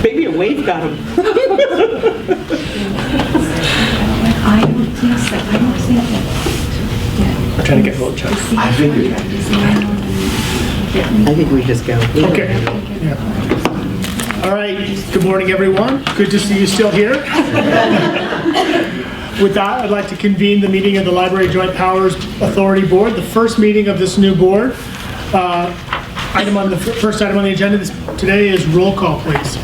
Maybe a wave got him. I don't think so. I don't think that. I'm trying to get hold of Chuck. I think we just go. Okay. Yeah. All right. Good morning, everyone. Good to see you still here. With that, I'd like to convene the meeting of the Library Joint Powers Authority Board, the first meeting of this new board. First item on the agenda today is roll call, please.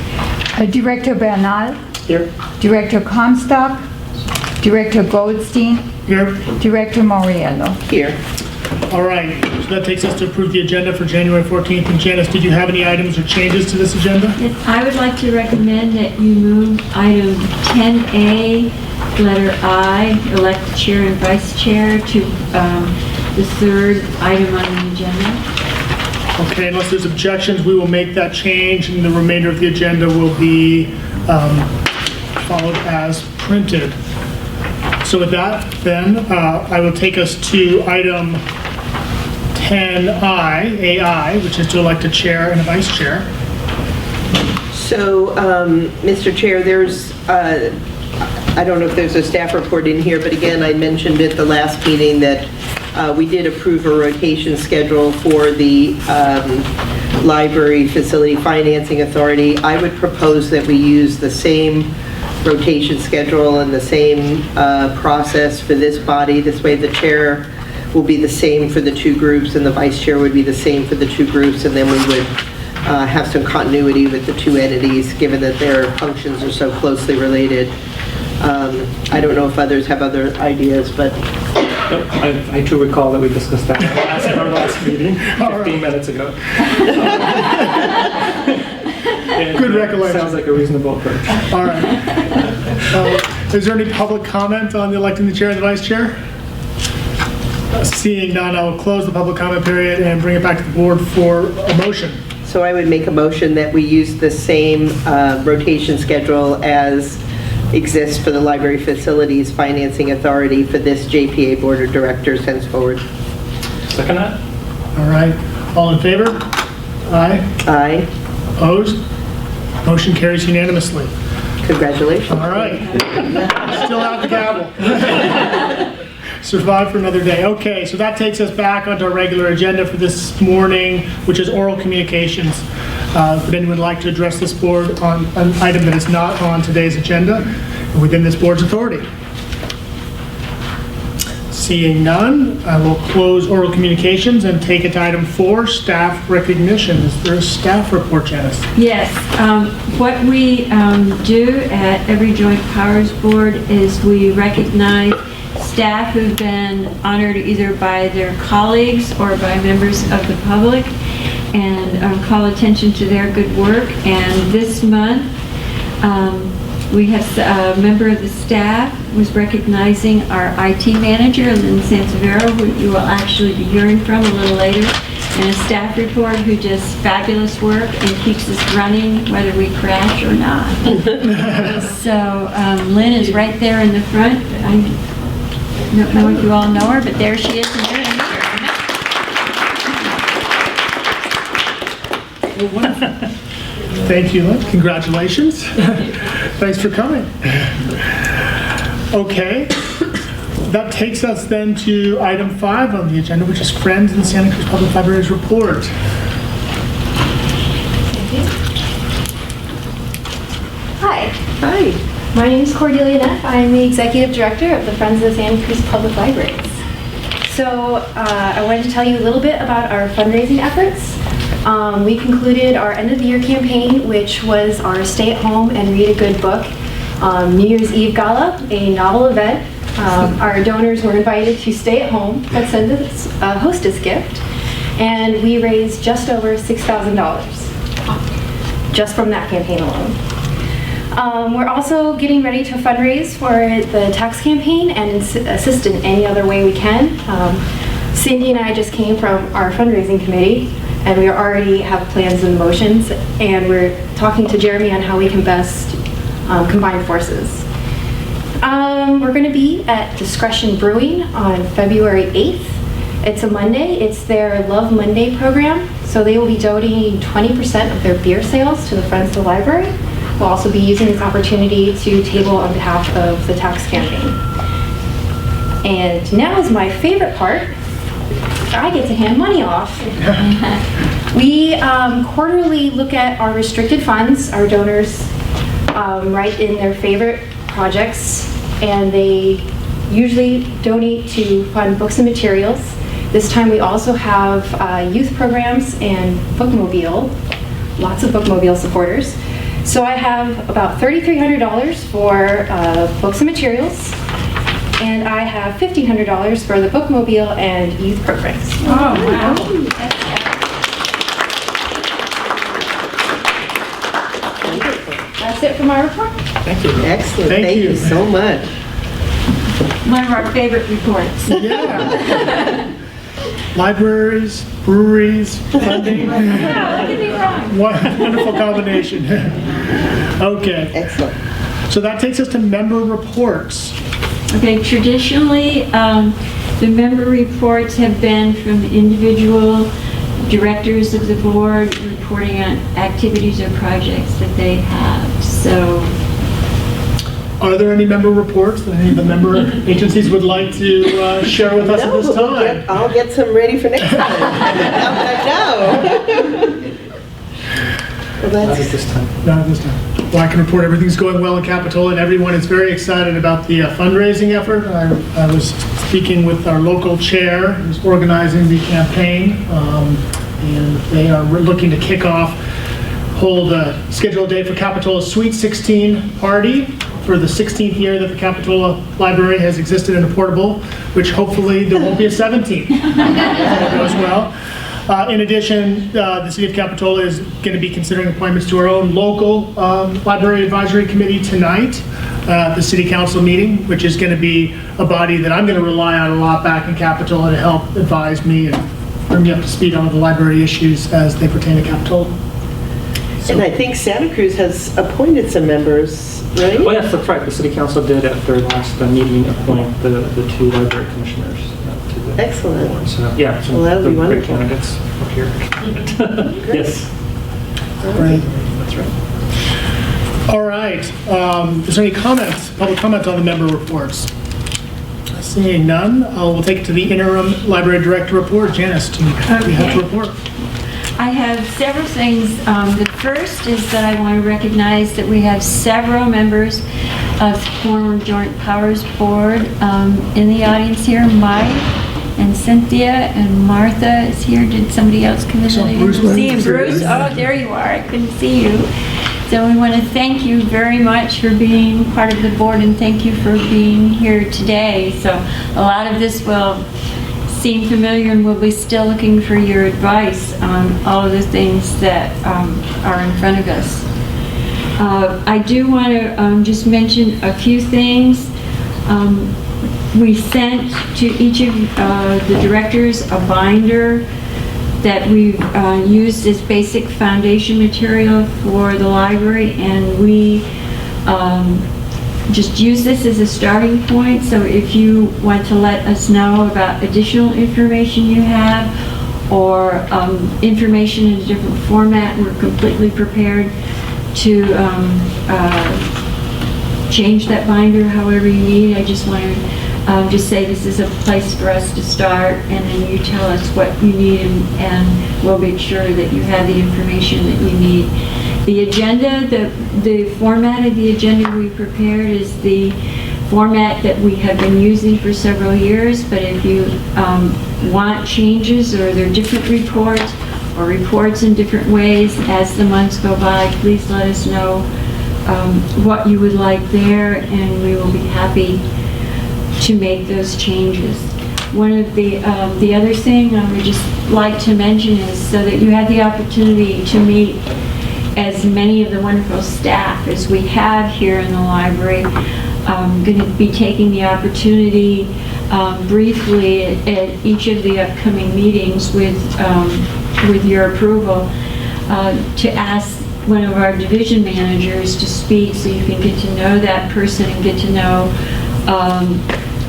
Director Bernal. Here. Director Comstock. Director Goldstein. Here. Director Moriello. Here. All right. So that takes us to approve the agenda for January 14th. And Janice, did you have any items or changes to this agenda? Yes, I would like to recommend that you move item 10A, letter I, elect the chair and vice chair, to the third item on the agenda. Okay, unless there's objections, we will make that change, and the remainder of the agenda will be followed as printed. So with that, then, I will take us to item 10I, AI, which is to elect a chair and a vice chair. So, Mr. Chair, there's, I don't know if there's a staff report in here, but again, I mentioned at the last meeting that we did approve a rotation schedule for the Library Facility Financing Authority. I would propose that we use the same rotation schedule and the same process for this body. This way the chair will be the same for the two groups and the vice chair would be the same for the two groups, and then we would have some continuity with the two entities given that their functions are so closely related. I don't know if others have other ideas, but... I do recall that we discussed that at our last meeting, 15 minutes ago. Good recollection. Sounds like a reasonable approach. All right. Is there any public comment on the electing the chair and the vice chair? Seeing none, I will close the public comment period and bring it back to the board for a motion. So I would make a motion that we use the same rotation schedule as exists for the Library Facilities Financing Authority for this JPA Board of Directors henceforward. Second that. All right. All in favor? Aye. Aye. Opposed? Motion carries unanimously. Congratulations. All right. Still out the gavel. Survive for another day. Okay, so that takes us back onto our regular agenda for this morning, which is oral communications. Would anyone like to address this board on an item that is not on today's agenda within this board's authority? Seeing none, I will close oral communications and take it to item 4, staff recognition. Is there a staff report, Janice? Yes, what we do at every Joint Powers Board is we recognize staff who've been honored either by their colleagues or by members of the public, and call attention to their good work. And this month, we have a member of the staff was recognizing our IT manager, Lynn Sansevero, who you will actually be hearing from a little later, and a staff report who does fabulous work and keeps us running whether we crash or not. So Lynn is right there in the front. I don't know if you all know her, but there she is. And Thank you, Lynn. Congratulations. Thanks for coming. Okay. That takes us then to item 5 on the agenda, which is Friends of the Santa Cruz Public Library's report. Hi. Hi. My name is Cordelia Neff. I'm the Executive Director of the Friends of the Santa Cruz Public Libraries. So I wanted to tell you a little bit about our fundraising efforts. We concluded our end of the year campaign, which was our stay at home and read a good book New Year's Eve Gala, a novel event. Our donors were invited to stay at home and send us a hostess gift, and we raised just over $6,000 just from that campaign alone. We're also getting ready to fundraise for the tax campaign and assist in any other way we can. Cindy and I just came from our fundraising committee, and we already have plans and motions, and we're talking to Jeremy on how we can best combine forces. We're going to be at Discretion Brewing on February 8th. It's a Monday. It's their Love Monday program. So So they will be donating 20% of their beer sales to the Friends of the Library. We'll also be using this opportunity to table on behalf of the tax campaign. And now is my favorite part. I get to hand money off. We quarterly look at our restricted funds. Our donors write in their favorite projects, and they usually donate to fund books and materials. This time we also have youth programs and bookmobile, lots of bookmobile supporters. So I have about $3,300 for books and materials, and I have $1,500 for the bookmobile and youth programs. Oh, wow. That's it for my report. Thank you. Excellent, thank you so much. One of our favorite reports. Yeah. Libraries, breweries, funding. Yeah, look at me wrong. Wonderful combination. Okay, Excellent. so that takes us to member reports. Okay, traditionally, the member reports have been from individual directors of the board reporting on activities or projects that they have. So, Are there any member reports that any of the member agencies would like to share with us at this time? I'll get some ready for next time. Now that I know. Well, Not that's, at this time. Not at this time. Well, I can report everything's going well in Capitola, and everyone is very excited about the fundraising effort. I was speaking with our local chair who's organizing the campaign, and they are looking to hold a scheduled date for Capitola's Sweet 16 party for the 16th year that the Capitola Library has existed in a portable, which hopefully there won't be a 17th. If all goes well. In addition, the City of Capitola is going to be considering appointments to our own local Library Advisory Committee tonight, the City Council meeting, which is going to be a body that I'm going to rely on a lot back in Capitola to help advise me and bring me up to speed on the library issues as they pertain to Capitola. and I think Santa Cruz has appointed some members, right? Well, yes, that's right. The city council did at their last meeting appoint the two library commissioners to the Excellent. board. So, yeah, some Well, that'll be great wonderful. candidates up here. Yes. Right. That's right. All right. Is there any comments, public comments on the member reports? Seeing none, we'll take it to the interim library director report. Janice, do you have to report? I have several things. The first is that I want to recognize that we have several members of the former Joint Powers Board in the audience here. Mike and Cynthia and Martha is here. Did somebody else come in? Saw Bruce Lynn. See him, Bruce? Oh, there you are. I couldn't see you. So we want to thank you very much for being part of the board, and thank you for being here today. So a lot of this will seem familiar, and we'll be still looking for your advice on all of the things that are in front of us. I do want to just mention a few things. We sent to each of the directors a binder that we've used as basic foundation material for the library, and we just use this as a starting point. So if you want to let us know about additional information you have, or information in a different format, we're completely prepared to change that binder however you need. I just want to just say this is a place for us to start, and then you tell us what you need, and we'll make sure that you have the information that you need. The agenda, the format of the agenda we prepared is the format that we have been using for several years, but if you want changes, or there are different reports, or reports in different ways as the months go by, please let us know what you would like there, and we will be happy to make those changes. One of the other thing I would just like to mention is, so that you have the opportunity to meet as many of the wonderful staff as we have here in the library. I'm going to be taking the opportunity briefly at each of the upcoming meetings with your approval to ask one of our division managers to speak, so you can get to know that person and get to know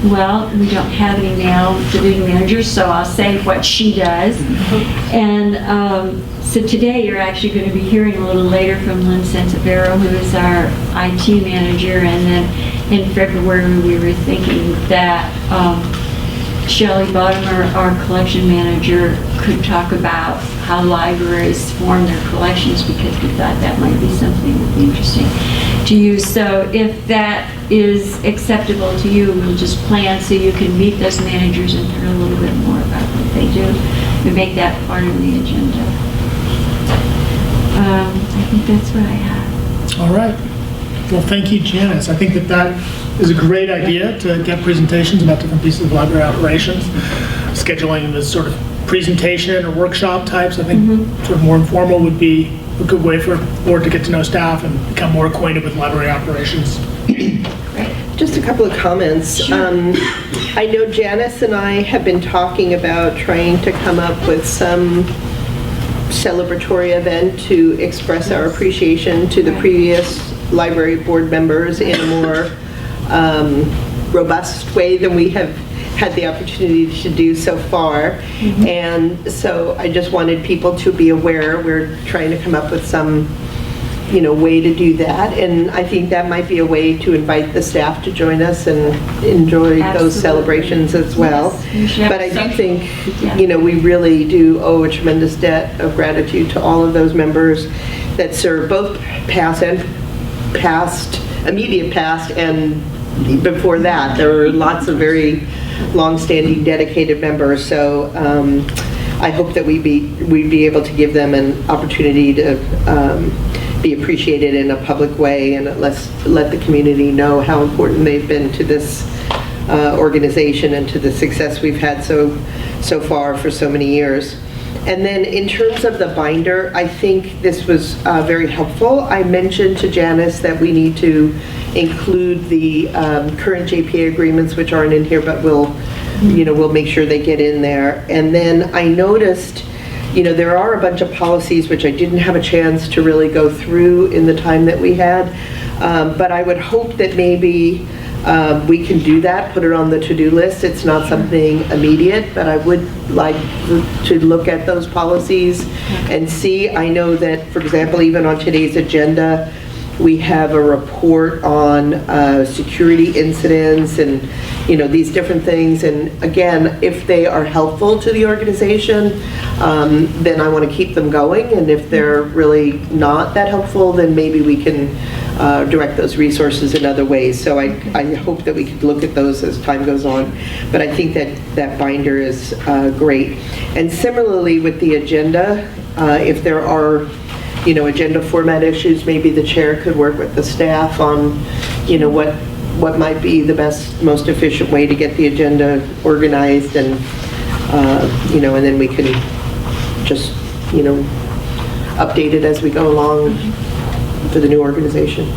well, we don't have any male division managers, so I'll say what she does. And so today you're actually going to be hearing a little later from Lynn Santabero, who is our IT manager. And then in February, we were thinking that Shelley Bottomer, our collection manager, could talk about how libraries form their collections, because we thought that might be something that would be interesting to you. So if that is acceptable to you, we'll just plan so you can meet those managers and learn a little bit more about what they do. We make that part of the agenda. I think that's what I have. All right. Well, thank you, Janice. I think that is a great idea to get presentations about different pieces of library operations. Scheduling this sort of presentation or workshop types, I think sort of more informal would be a good way for board to get to know staff and become more acquainted with library operations. Just a couple of comments. I know Janice and I have been talking about trying to come up with some celebratory event to express our appreciation to the previous library board members in a more robust way than we have had the opportunity to do so far. And so I just wanted people to be aware we're trying to come up with some way to do that, and I think that might be a way to invite the staff to join us and enjoy those celebrations as well. Yes, but I do think, we really do owe a tremendous debt of gratitude to all of those members that serve both immediate past, and before that. There were lots of very long-standing, dedicated members, so I hope that we'd be able to give them an opportunity to be appreciated in a public way, and let the community know how important they've been to this organization and to the success we've had so far for so many years. And then in terms of the binder, I think this was very helpful. I mentioned to Janice that we need to include the current JPA agreements, which aren't in here, but we'll make sure they get in there. And then I noticed there are a bunch of policies which I didn't have a chance to really go through in the time that we had, but I would hope that maybe we can do that, put it on the to-do list. It's not something immediate, but I would like to look at those policies and see. I know that, for example, even on today's agenda, we have a report on security incidents and these different things. And again, if they are helpful to the organization, then I want to keep them going. And if they're really not that helpful, then maybe we can direct those resources in other ways. So I hope that we could look at those as time goes on. But I think that binder is great. And similarly with the agenda, if there are agenda format issues, maybe the chair could work with the staff on, what might be the best, most efficient way to get the agenda organized, and, and then we can just, update it as we go along for the new organization.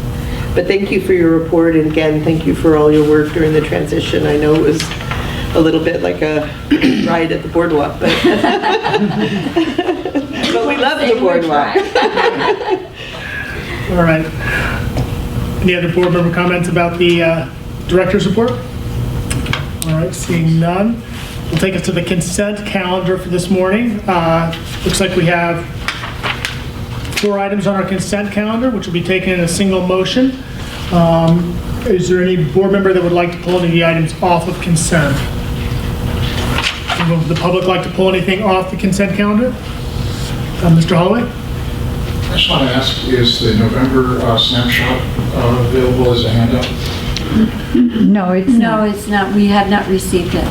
But thank you for your report, and again, thank you for all your work during the transition. I know it was a little bit like a ride at the boardwalk, but but we love the boardwalk. All right. Any other board member comments about the director's report? All right, seeing none. We'll take us to the consent calendar for this morning. Looks like we have 4 items on our consent calendar, which will be taken in a single motion. Is there any board member that would like to pull any of the items off of consent? Would the public like to pull anything off the consent calendar? Mr. Holloway? I just want to ask, is the November snapshot available as a handout? No, it's not. No, it's not. We have not received it.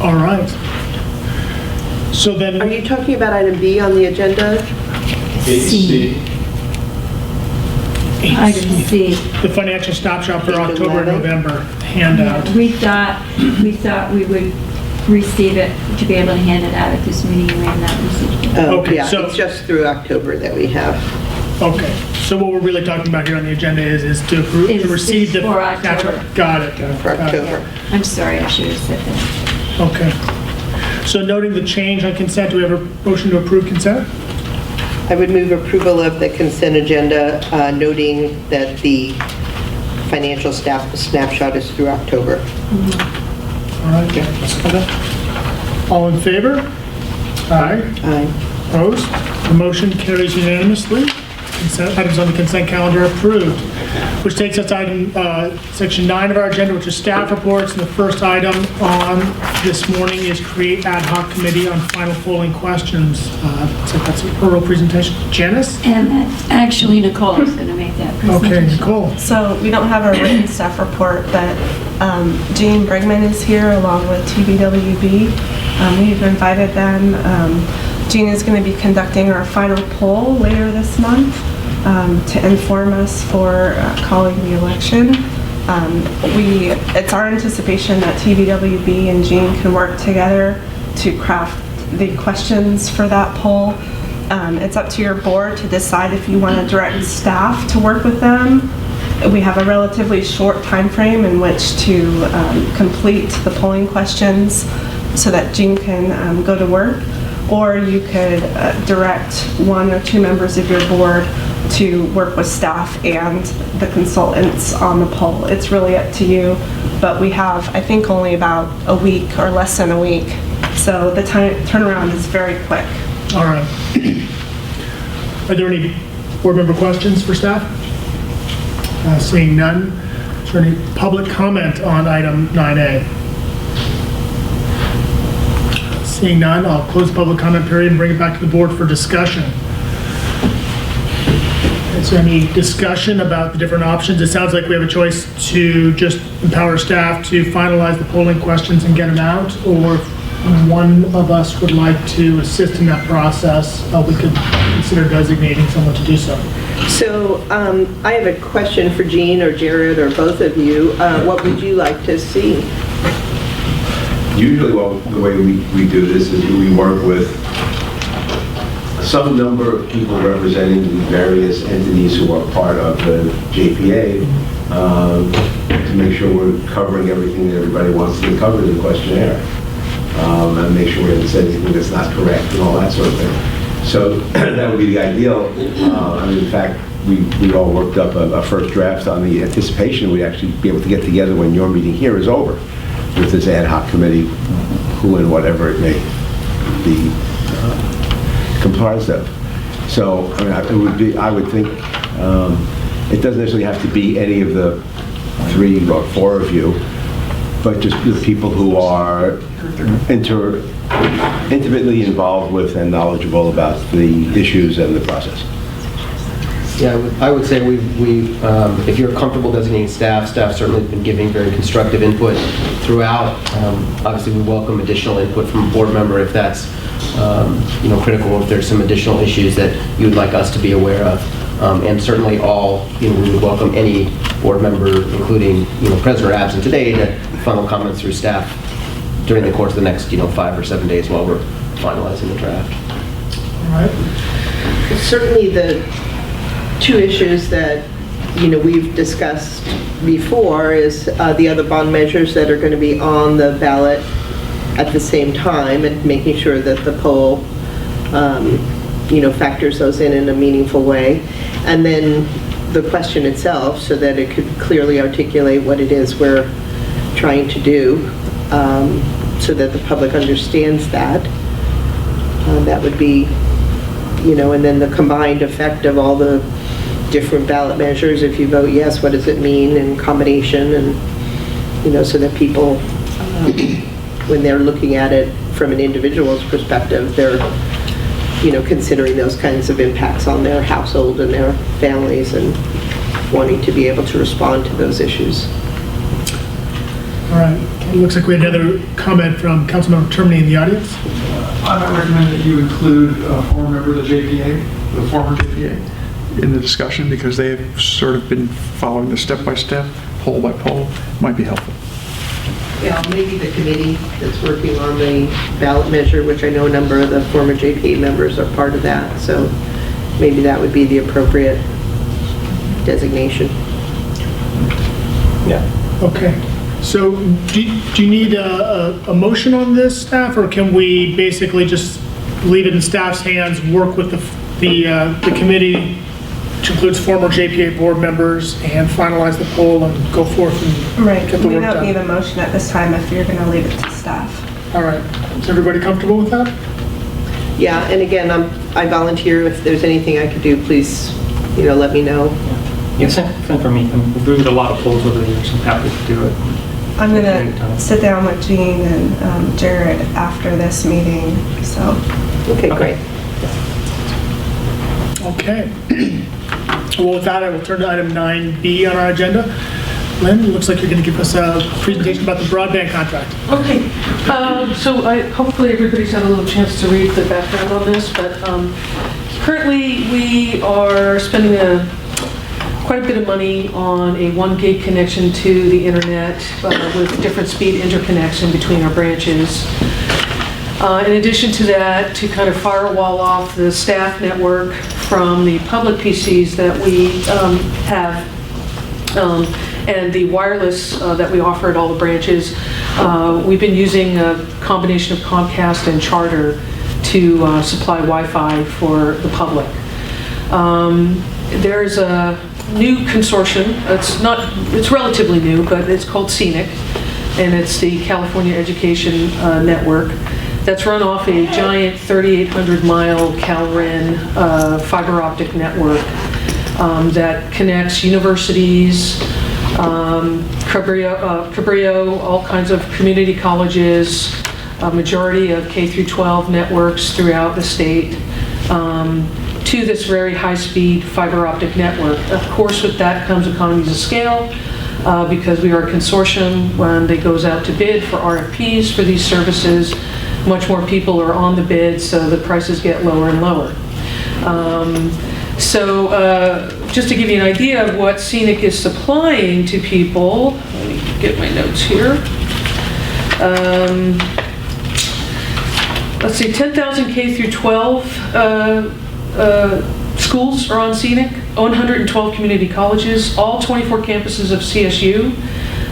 All right. So then, Are you talking about item B on the agenda? AC. Item C. the financial snapshot for 8 to October and 11. November handout. We thought we would receive it to be able to hand it out at this meeting, and we have not received it. Okay, Yeah, so- it's just through October that we have. Okay, so what we're really talking about here on the agenda is to approve, to Is receive the for October. snapshot. Got it. For October. I'm sorry, I should have said that. Okay. So noting the change on consent, do we have a motion to approve consent? I would move approval of the consent agenda, noting that the financial snapshot is through October. All right, okay. All in favor? Aye. Aye. Opposed? The motion carries unanimously. Items on the consent calendar approved, which takes us to item, section 9 of our agenda, which is staff reports. And the first item on this morning is create ad hoc committee on final polling questions. So that's an oral presentation. Janice? And that's actually Nicole is going to make that presentation. Okay, Nicole. So we don't have a written staff report, but Jean Brigman is here along with TBWB. We've invited them. Jean is going to be conducting our final poll later this month to inform us for calling the election. It's our anticipation that TBWB and Jean can work together to craft the questions for that poll. It's up to your board to decide if you want to direct staff to work with them. We have a relatively short time frame in which to complete the polling questions so that Jean can go to work. Or you could direct 1 or 2 members of your board to work with staff and the consultants on the poll. It's really up to you, but we have, I think, only about a week or less than a week. So the turnaround is very quick. All right. Are there any board member questions for staff? Seeing none, is there any public comment on item 9A? Seeing none, I'll close the public comment period and bring it back to the board for discussion. Is there any discussion about the different options? It sounds like we have a choice to just empower staff to finalize the polling questions and get them out, or if one of us would like to assist in that process, we could consider designating someone to do so. So I have a question for Jean or Jared or both of you. What would you like to see? Usually, well, the way we do this is we work with some number of people representing the various entities who are part of the JPA to make sure we're covering everything that everybody wants to cover in the questionnaire, and make sure we haven't said anything that's not correct and all that sort of thing. So that would be the ideal. In fact, we all worked up a first draft on the anticipation we'd actually be able to get together when your meeting here is over with this ad hoc committee, who and whatever it may be comprised of. So I would think it doesn't necessarily have to be any of the 3 or 4 of you, but just the people who are intimately involved with and knowledgeable about the issues and the process. Yeah, I would say if you're comfortable designating staff certainly has been giving very constructive input throughout. Obviously, we welcome additional input from a board member if that's critical, if there's some additional issues that you would like us to be aware of. And certainly we would welcome any board member, including present or absent today, to funnel comments through staff during the course of the next 5 or 7 days while we're finalizing the draft. All right. Certainly the 2 issues that we've discussed before is the other bond measures that are going to be on the ballot at the same time, and making sure that the poll factors those in a meaningful way, and then the question itself, so that it could clearly articulate what it is we're trying to do, so that the public understands that. That would be, and then the combined effect of all the different ballot measures. If you vote yes, what does it mean in combination, and so that people, when they're looking at it from an individual's perspective, they're considering those kinds of impacts on their household and their families, and wanting to be able to respond to those issues. All right. It looks like we had another comment from Councilmember Termini in the audience. I might recommend that you include a former member of the JPA, the former JPA, in the discussion, because they have sort of been following the step-by-step, poll by poll. Might be helpful. Yeah, maybe the committee that's working on the ballot measure, which I know a number of the former JPA members are part of that, so maybe that would be the appropriate designation. Yeah. Okay. So do you need a motion on this, staff, or can we basically just leave it in staff's hands, work with the committee which includes former JPA board members, and finalize the poll and go forth and Right, get the we work don't need done. a motion at this time if you're going to leave it to staff. All right, is everybody comfortable with that? Yeah, and again, I volunteer. If there's anything I could do, please, let me know. Yeah, same for me. We've reviewed a lot of polls over the years. I'm happy to do it. I'm going Anytime. to sit down with Jean and Jared after this meeting, so. Okay, great. Okay. Well, with that, I will turn to item 9B on our agenda. Lynn, it looks like you're going to give us a presentation about the broadband contract. Okay, so hopefully everybody's had a little chance to read the background on this, but currently we are spending quite a bit of money on a 1 gig connection to the internet with different speed interconnection between our branches. In addition to that, to kind of firewall off the staff network from the public PCs that we have, and the wireless that we offer at all the branches, we've been using a combination of Comcast and Charter to supply Wi-Fi for the public. There's a new consortium. It's relatively new, but it's called CENIC, and it's the California Education Network. That's run off a giant 3,800-mile CalREN fiber optic network that connects universities, Cabrillo, all kinds of community colleges, a majority of K through 12 networks throughout the state, to this very high-speed fiber optic network. Of course, with that comes economies of scale, because we are a consortium. When it goes out to bid for RFPs for these services, much more people are on the bid, so the prices get lower and lower. Just to give you an idea of what CENIC is supplying to people, let me get my notes here. Let's see, 10,000 K through 12 schools are on CENIC, 112 community colleges, all 24 campuses of CSU,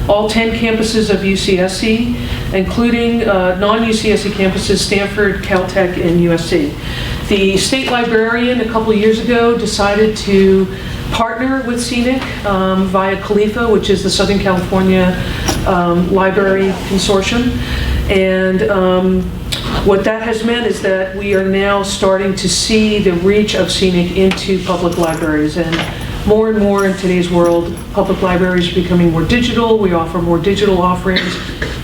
all 10 campuses of UCSC, including non-UCSC campuses, Stanford, Caltech, and USC. The state librarian a couple of years ago decided to partner with CENIC via CALIFA, which is the Southern California Library Consortium. And what that has meant is that we are now starting to see the reach of CENIC into public libraries. And more in today's world, public libraries are becoming more digital. We offer more digital offerings.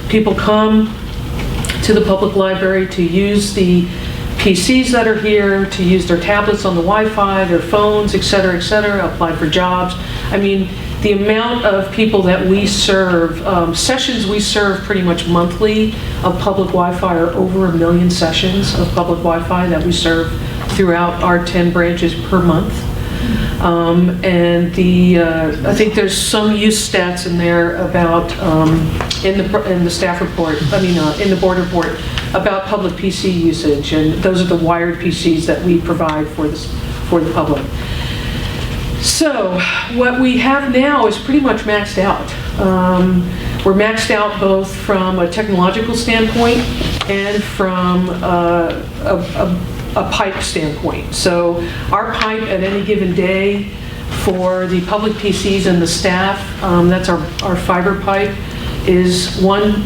People come to the public library to use the PCs that are here, to use their tablets on the Wi-Fi, their phones, et cetera, apply for jobs. I mean, the amount of people that we serve, sessions we serve pretty much monthly of public Wi-Fi are over 1 million sessions of public Wi-Fi that we serve throughout our 10 branches per month. I think there's some use stats in there about, in the staff report, in the board report, about public PC usage, and those are the wired PCs that we provide for the public. So what we have now is pretty much maxed out. We're maxed out both from a technological standpoint and from a pipe standpoint. So our pipe at any given day for the public PCs and the staff, that's our fiber pipe, is one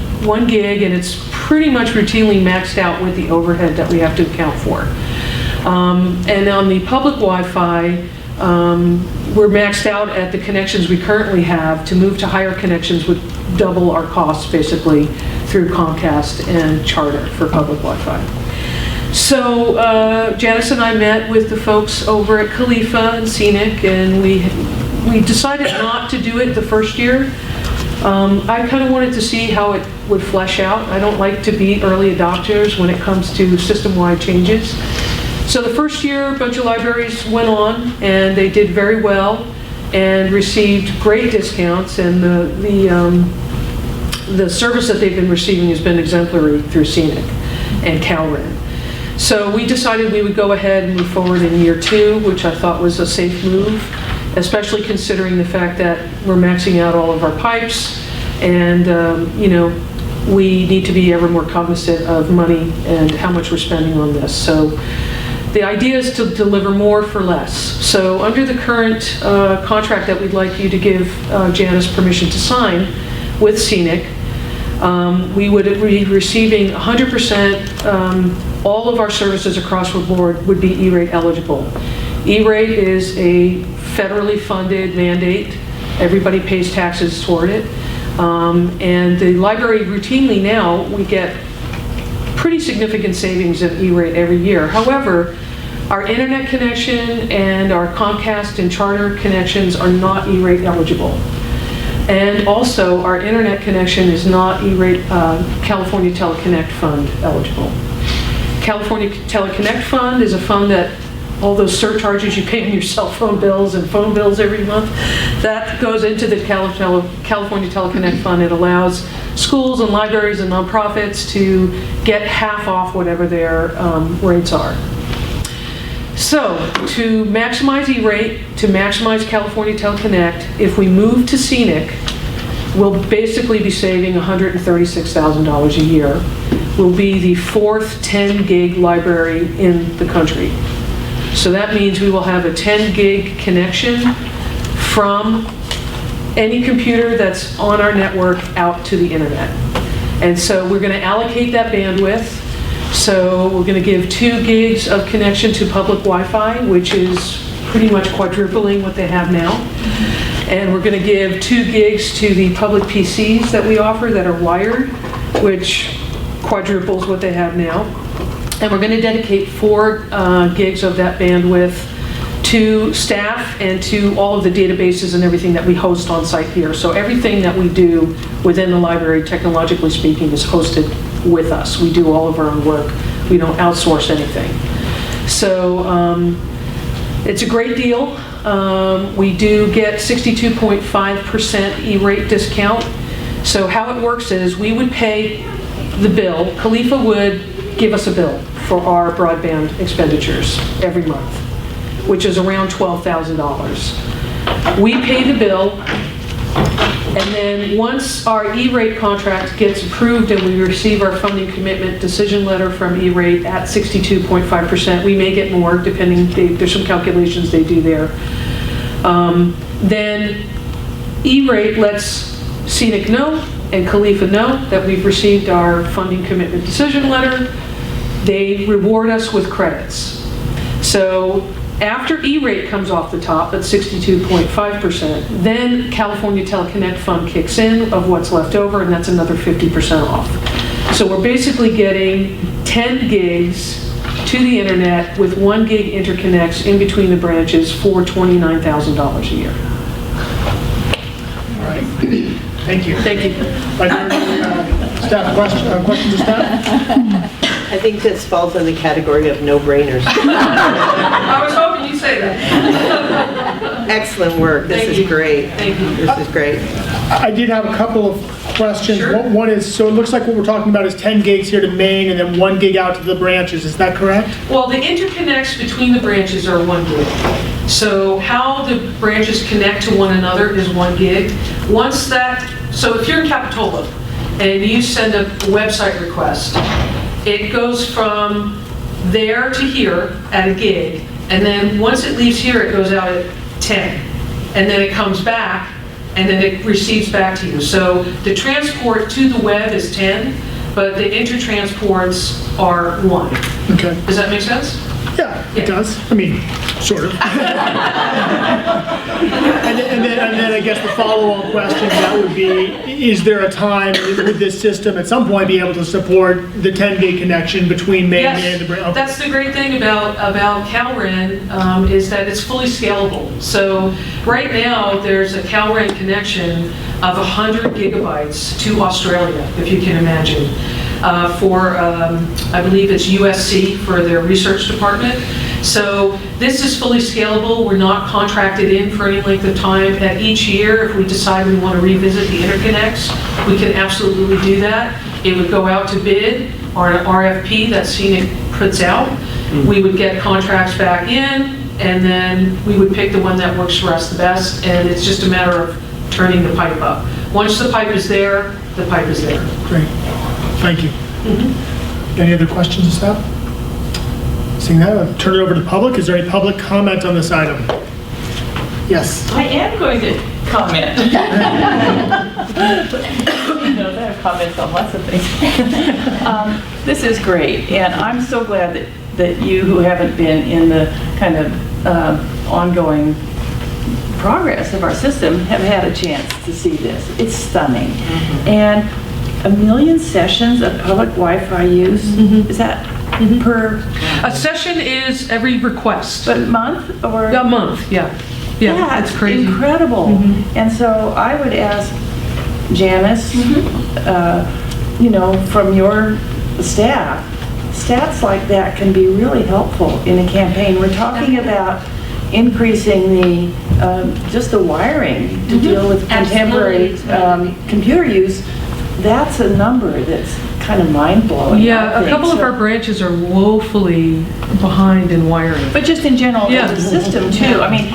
gig, and it's pretty much routinely maxed out with the overhead that we have to account for. And on the public Wi-Fi, we're maxed out at the connections we currently have. To move to higher connections would double our costs, basically, through Comcast and Charter for public Wi-Fi. So Janice and I met with the folks over at CALIFA and CENIC, and we decided not to do it the first year. I kind of wanted to see how it would flesh out. I don't like to be early adopters when it comes to system-wide changes. So the first year, a bunch of libraries went on, and they did very well and received great discounts, and the service that they've been receiving has been exemplary through CENIC and CalREN. So we decided we would go ahead and move forward in year 2, which I thought was a safe move, especially considering the fact that we're maxing out all of our pipes, and we need to be ever more cognizant of money and how much we're spending on this. So The idea is to deliver more for less. So under the current contract that we'd like you to give Janice permission to sign with Scenic, we would be receiving 100%, all of our services across the board would be E-rate eligible. E-rate is a federally funded mandate. Everybody pays taxes toward it. And the library routinely now, we get pretty significant savings of E-rate every year. However, our internet connection and our Comcast and Charter connections are not E-rate eligible. And also, our internet connection is not E-rate California Teleconnect Fund eligible. California Teleconnect Fund is a fund that all those surcharges you pay on your cell phone bills and phone bills every month, that goes into the California Teleconnect Fund. It allows schools and libraries and nonprofits to get half off whatever their rates are. So, to maximize E-rate, to maximize California Teleconnect, if we move to Scenic, we'll basically be saving $136,000 a year. We'll be the 4th 10 gig library in the country. So that means we will have a 10 gig connection from any computer that's on our network out to the internet. And so we're going to allocate that bandwidth. So we're going to give 2 gigs of connection to public Wi-Fi, which is pretty much quadrupling what they have now. And we're going to give 2 gigs to the public PCs that we offer that are wired, which quadruples what they have now. And we're going to dedicate 4 gigs of that bandwidth to staff and to all of the databases and everything that we host on site here. So everything that we do within the library, technologically speaking, is hosted with us. We do all of our own work. We don't outsource anything. So it's a great deal. We do get 62.5% E-rate discount. So how it works is we would pay the bill. Khalifa would give us a bill for our broadband expenditures every month, which is around $12,000. We pay the bill, and then once our E-rate contract gets approved and we receive our funding commitment decision letter from E-rate at 62.5%, we may get more depending, there's some calculations they do there. Then E-rate lets Scenic know and Khalifa know that we've received our funding commitment decision letter. They reward us with credits. So after E-rate comes off the top at 62.5%, then California Teleconnect Fund kicks in of what's left over, and that's another 50% off. So we're basically getting 10 gigs to the internet with 1 gig interconnects in between the branches for $29,000 a year. All right. Thank you. Thank you. Are there any staff questions of staff? I think this falls in the category of no-brainers. I was hoping you'd say that. Excellent work. This Thank is you. great. Thank you. This is great. I did have a couple of questions. Sure. One is, so it looks like what we're talking about is 10 gigs here to Maine and then 1 gig out to the branches. Is that correct? Well, the interconnects between the branches are 1 gig. So how the branches connect to one another is 1 gig. Once that, so if you're in Capitola and you send a website request, it goes from there to here at a gig, and then once it leaves here, it goes out at 10. And then it comes back, and then it receives back to you. So the transport to the web is 10, but the intertransports are 1. Okay. Does that make sense? Yeah, it does. I mean, sort of. and then I guess the follow-up question that would be, is there a time would this system at some point be able to support the 10 gig connection between Maine and the branch? That's the great thing about CalREN is that it's fully scalable. So right now there's a CalREN connection of 100 gigabytes to Australia, if you can imagine. For, I believe it's USC for their research department. So this is fully scalable. We're not contracted in for any length of time. At each year, if we decide we want to revisit the interconnects, we can absolutely do that. It would go out to bid or an RFP that Scenic puts out. We would get contracts back in, and then we would pick the one that works for us the best, and it's just a matter of turning the pipe up. Once the pipe is there, the pipe is there. Great. Thank you. Any other questions of staff? Seeing that, I'll turn it over to the public. Is there any public comment on this item? Yes. I am going to comment. You know, I have comments on lots of things. This is great, and I'm so glad that you who haven't been in the kind of ongoing progress of our system have had a chance to see this. It's stunning. And 1 million sessions of public Wi-Fi use, is that per? A session is every request. But month or? A month, yeah. Yeah, it's crazy. Incredible. And so I would ask Janice, you know, from your staff, stats like that can be really helpful in a campaign. We're talking about increasing the, just the wiring to deal with contemporary computer use. That's a number that's kind of mind-blowing. Yeah, a couple of our branches are woefully behind in wiring. But just in general, the system too. I mean,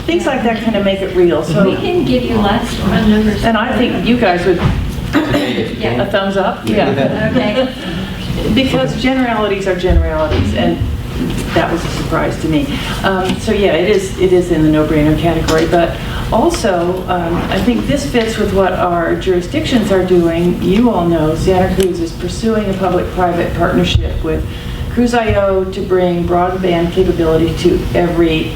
things like that kind of make it real. So We can give you lots of numbers. and I think you guys would, a thumbs up? Yeah. Okay. Because generalities are generalities, and that was a surprise to me. So yeah, it is in the no-brainer category, but also I think this fits with what our jurisdictions are doing. You all know Santa Cruz is pursuing a public-private partnership with Cruise.io to bring broadband capability to every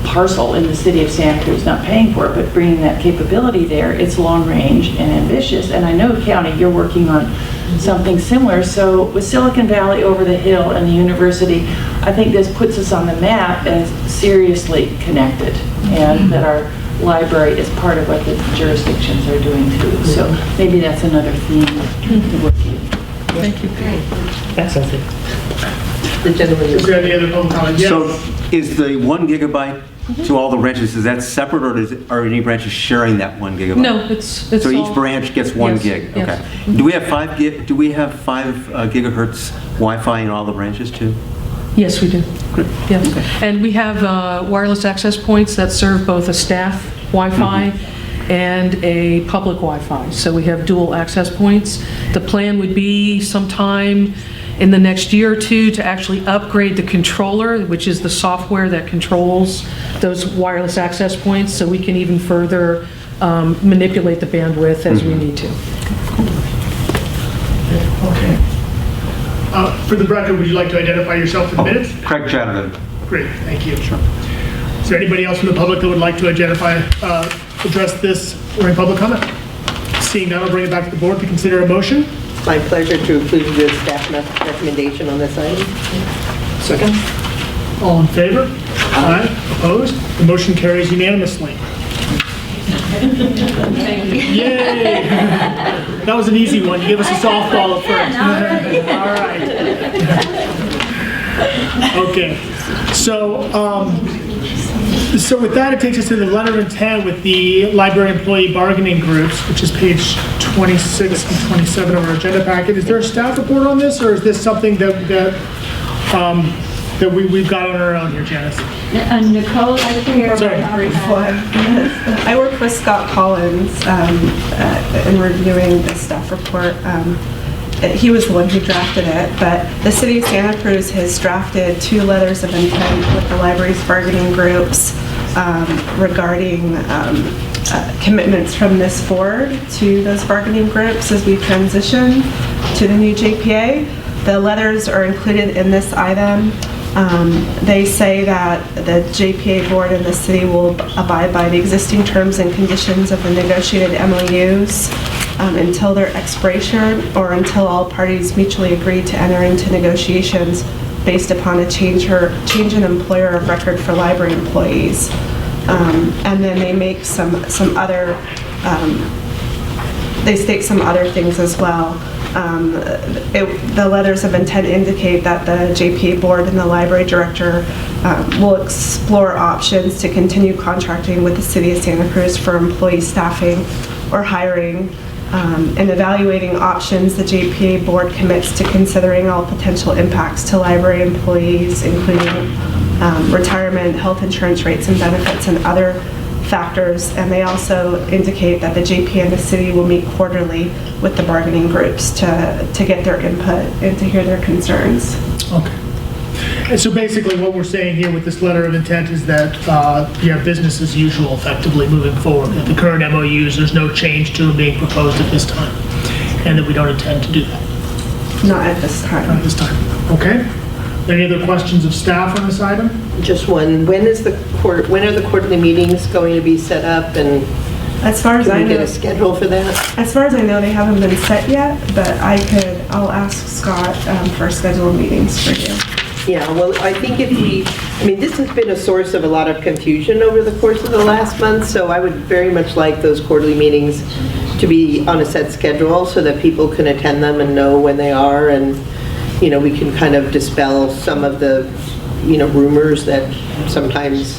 parcel in the city of Santa Cruz, not paying for it, but bringing that capability there. It's long range and ambitious, and I know County, you're working on something similar. So with Silicon Valley over the hill and the university, I think this puts us on the map as seriously connected, and that our library is part of what the jurisdictions are doing too. So maybe that's another theme to work with. Thank you. That's something. The gentleman Is there any other public comment? Yes. So is the 1 gigabyte to all the branches, is that separate, or are any branches sharing that 1 gigabyte? No, it's So all- each branch gets 1 Yes, gig? yes. Okay. Do we have 5 gigahertz Wi-Fi in all the branches too? Yes, we do. Yes. And we have wireless access points that serve both a staff Wi-Fi and a public Wi-Fi. So we have dual access points. The plan would be sometime in the next year or two to actually upgrade the controller, which is the software that controls those wireless access points, so we can even further manipulate the bandwidth as we need to. Okay. For the record, would you like to identify yourself for the minutes? Craig Chatterton. Great, thank you. Is there anybody else from the public that would like to address this or in public comment? Seeing none, I'll bring it back to the board to consider a motion. It's my pleasure to approve the staff recommendation on this item. Second. All in favor? Aye. Opposed? The motion carries unanimously. Yay! That was an easy one. You give us a softball at first. All right. Okay. So with that, it takes us to the letter of intent with the library employee bargaining groups, which is page 26 and 27 of our agenda packet. Is there a staff report on this, or is this something that we've got on our own here, Janice? Nicole is here. Sorry. I work with Scott Collins in reviewing the staff report. He was the one who drafted it, but the City of Santa Cruz has drafted 2 letters of intent with the library's bargaining groups regarding commitments from this board to those bargaining groups as we transition to the new JPA. The letters are included in this item. They say that the JPA board and the city will abide by the existing terms and conditions of the negotiated MOUs until their expiration or until all parties mutually agree to enter into negotiations based upon a change in employer of record for library employees. And then they make some other, they state some other things as well. The letters of intent indicate that the JPA board and the library director will explore options to continue contracting with the City of Santa Cruz for employee staffing or hiring. And evaluating options, the JPA board commits to considering all potential impacts to library employees, including retirement, health insurance rates and benefits, and other factors. And they also indicate that the JPA and the city will meet quarterly with the bargaining groups to get their input and to hear their concerns. Okay. And so basically what we're saying here with this letter of intent is that you have business as usual effectively moving forward. That the current MOUs, there's no change to them being proposed at this time. And that we don't intend to do that. Not at this time. Not at this time. Okay. Any other questions of staff on this item? Just one. When are the quarterly meetings going to be set up, and As far as I can we know, get a schedule for that? as far as I know, they haven't been set yet, but I'll ask Scott for scheduled meetings for you. Yeah, well, I think this has been a source of a lot of confusion over the course of the last month, so I would very much like those quarterly meetings to be on a set schedule so that people can attend them and know when they are, and, we can kind of dispel some of the, rumors that sometimes,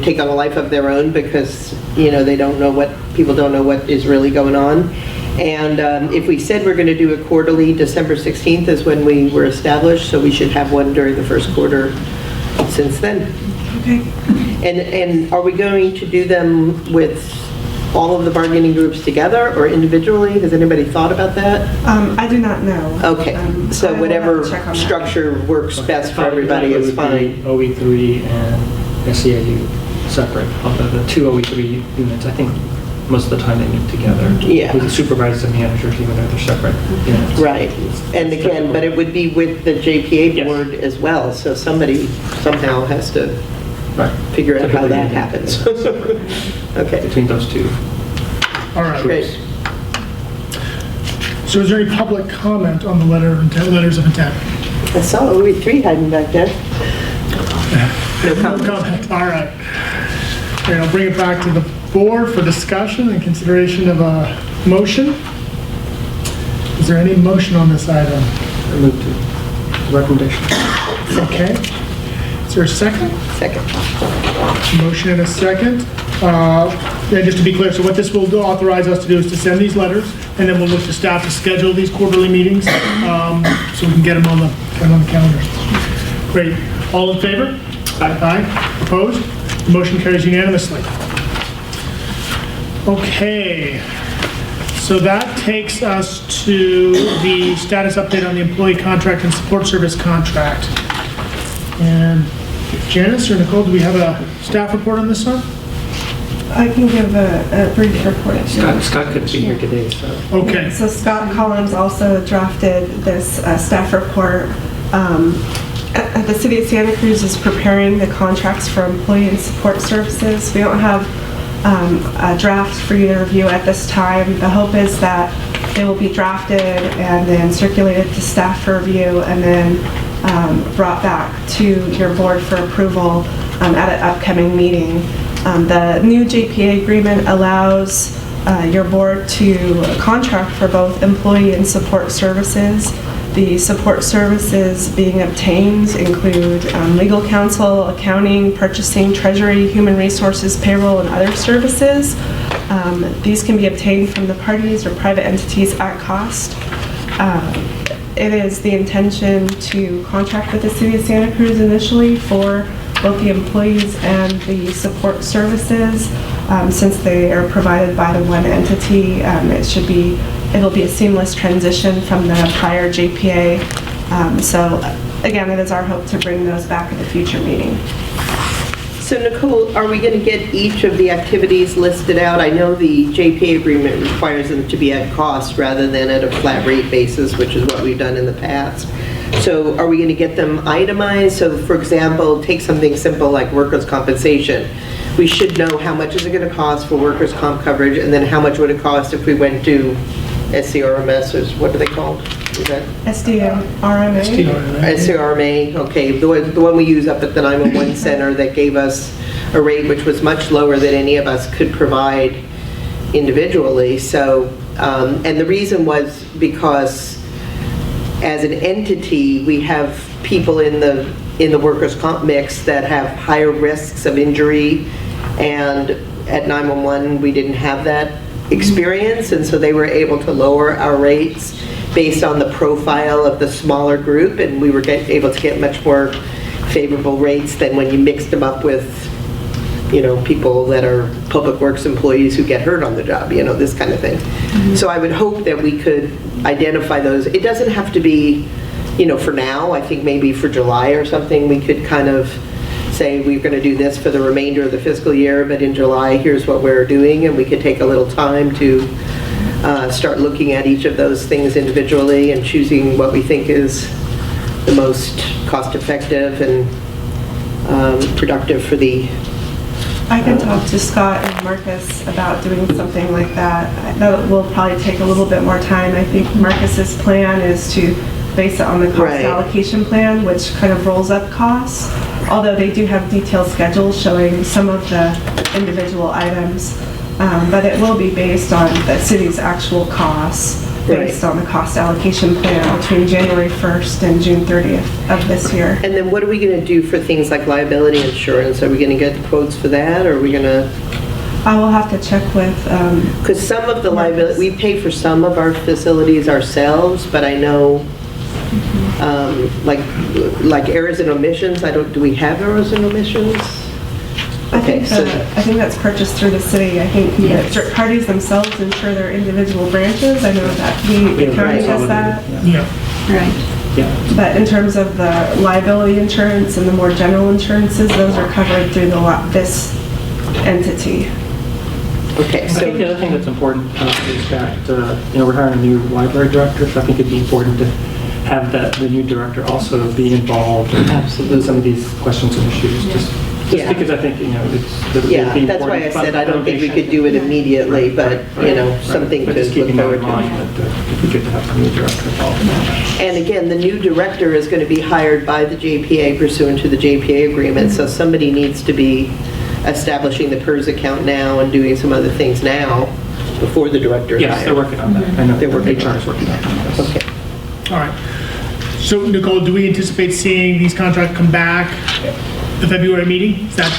take on a life of their own because, people don't know what is really going on. And if we said we're going to do a quarterly, December 16th is when we were established, so we should have one during the first quarter since then. Okay. And are we going to do them with all of the bargaining groups together or individually? Has anybody thought about that? I do not know. Okay, so I will whatever have to check on that. structure works best for everybody is fine. OE3 and SEIU separate, although the two OE3 units, I think most of the time they meet together. Yeah. With the supervisors and managers, even though they're separate units. Right, and again, but it would be with the JPA Yes. board as well, so somebody somehow has to Right. figure out how Typically, that yeah, happens. separate Okay, between those two. All right. great. So is there any public comment on the letters of intent? I saw OE3 hiding back there. No No comment. comment. All right. Okay, I'll bring it back to the board for discussion and consideration of a motion. Is there any motion on this item? I move to recommendation. Okay. Is there a second? Second. Motion and a second. And just to be clear, so what this will authorize us to do is to send these letters, and then we'll look to staff to schedule these quarterly meetings, so we can get them on the calendar. Great. All in favor? Aye. Opposed? The motion carries unanimously. Okay. So that takes us to the status update on the employee contract and support service contract. And Janice or Nicole, do we have a staff report on this one? I can give a brief report. Scott couldn't be here today, so. Okay. So Scott Collins also drafted this staff report. The City of Santa Cruz is preparing the contracts for employee and support services. We don't have a draft for you to review at this time. The hope is that they will be drafted and then circulated to staff for review and then brought back to your board for approval at an upcoming meeting. The new JPA agreement allows your board to contract for both employee and support services. The support services being obtained include legal counsel, accounting, purchasing, treasury, human resources, payroll, and other services. These can be obtained from the parties or private entities at cost. It is the intention to contract with the City of Santa Cruz initially for both the employees and the support services. Since they are provided by the one entity, it'll be a seamless transition from the prior JPA. So again, it is our hope to bring those back at a future meeting. So Nicole, are we going to get each of the activities listed out? I know the JPA agreement requires them to be at cost rather than at a flat rate basis, which is what we've done in the past. So are we going to get them itemized? So for example, take something simple like workers' compensation. We should know how much is it going to cost for workers' comp coverage, and then how much would it cost if we went to SCRMS, or what are they called? Is that SDRMA. SCRMA, okay, the one we use up at the 911 center that gave us a rate which was much lower than any of us could provide individually. So, and the reason was because as an entity, we have people in the workers' comp mix that have higher risks of injury, and at 911 we didn't have that experience, and so they were able to lower our rates based on the profile of the smaller group, and we were able to get much more favorable rates than when you mixed them up with, people that are public works employees who get hurt on the job, this kind of thing. So I would hope that we could identify those. It doesn't have to be for now, I think maybe for July or something, we could kind of say we're going to do this for the remainder of the fiscal year, but in July, here's what we're doing, and we could take a little time to start looking at each of those things individually and choosing what we think is the most cost-effective and productive for the... I can talk to Scott and Marcus about doing something like that. That will probably take a little bit more time. I think Marcus's plan is to base it on the cost allocation plan, which kind of rolls up costs, although they do have detailed schedules showing some of the individual items, but it will be based on the city's actual costs, based on the cost allocation plan between January 1st and June 30th of this year. And then what are we going to do for things like liability insurance? Are we going to get quotes for that, or are we going to... I will have to check with... Because some of the liability, we pay for some of our facilities ourselves, but I know, like errors and omissions, do we have errors and omissions? I think that's purchased through the city. I think the parties themselves insure their individual branches. I know that the county does that. Right. Yeah. But in terms of the liability insurance and the more general insurances, those are covered through this entity. Okay. I think the other thing that's important is that we're hiring a new library director, so I think it'd be important to have the new director also be involved in some of these questions and issues. Just because I think, it's that's why I said I don't think we could do it immediately, but, something to look forward to. It'd be good to have the new director involved in that. And again, the new director is going to be hired by the JPA pursuant to the JPA agreement, so somebody needs to be establishing the PERS account now and doing some other things now before the director is hired. Yes, they're working on that. I know They're working HR is working on that. Okay. All right. So Nicole, do we anticipate seeing these contracts come back the February meeting? Is that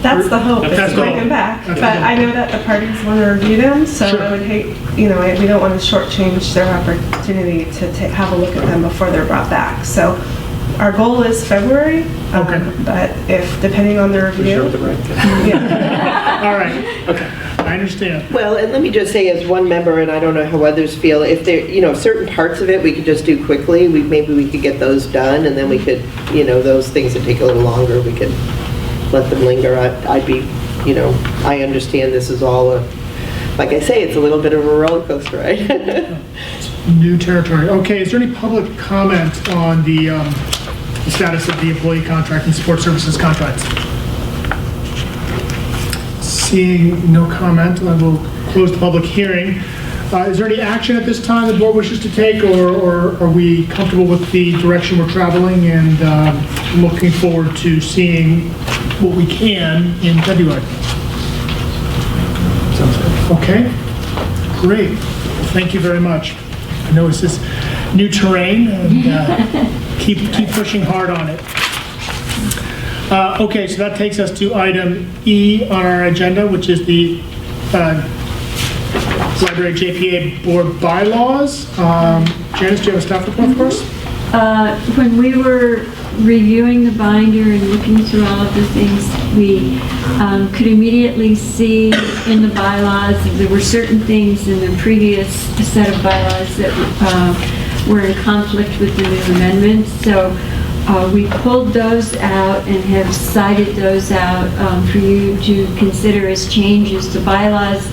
That's the hope, That's is the to bring hope. them back. That's But the hope. I know that the parties want to review them, so Sure. I would hate, we don't want to shortchange their opportunity to have a look at them before they're brought back. So our goal is February, but if, depending on the review. Reserve the right to- All right. Okay. I understand. Well, and let me just say as one member, and I don't know how others feel, if there, certain parts of it we could just do quickly, maybe we could get those done, and then we could, those things that take a little longer, we could let them linger. I'd be, I understand this is all like I say, it's a little bit of a roller coaster, right? New territory. Okay, is there any public comment on the status of the employee contract and support services contracts? Seeing no comment, I will close the public hearing. Is there any action at this time the board wishes to take, or are we comfortable with the direction we're traveling and looking forward to seeing what we can in February? Sounds good. Okay, great. Thank you very much. I know it's this new terrain, and keep pushing hard on it. Okay, so that takes us to item E on our agenda, which is the Library JPA Board Bylaws. Janice, do you have a staff report for us? When we were reviewing the binder and looking through all of the things, we could immediately see in the bylaws that there were certain things in the previous set of bylaws that were in conflict with the new amendments. So we pulled those out and have cited those out for you to consider as changes. The bylaws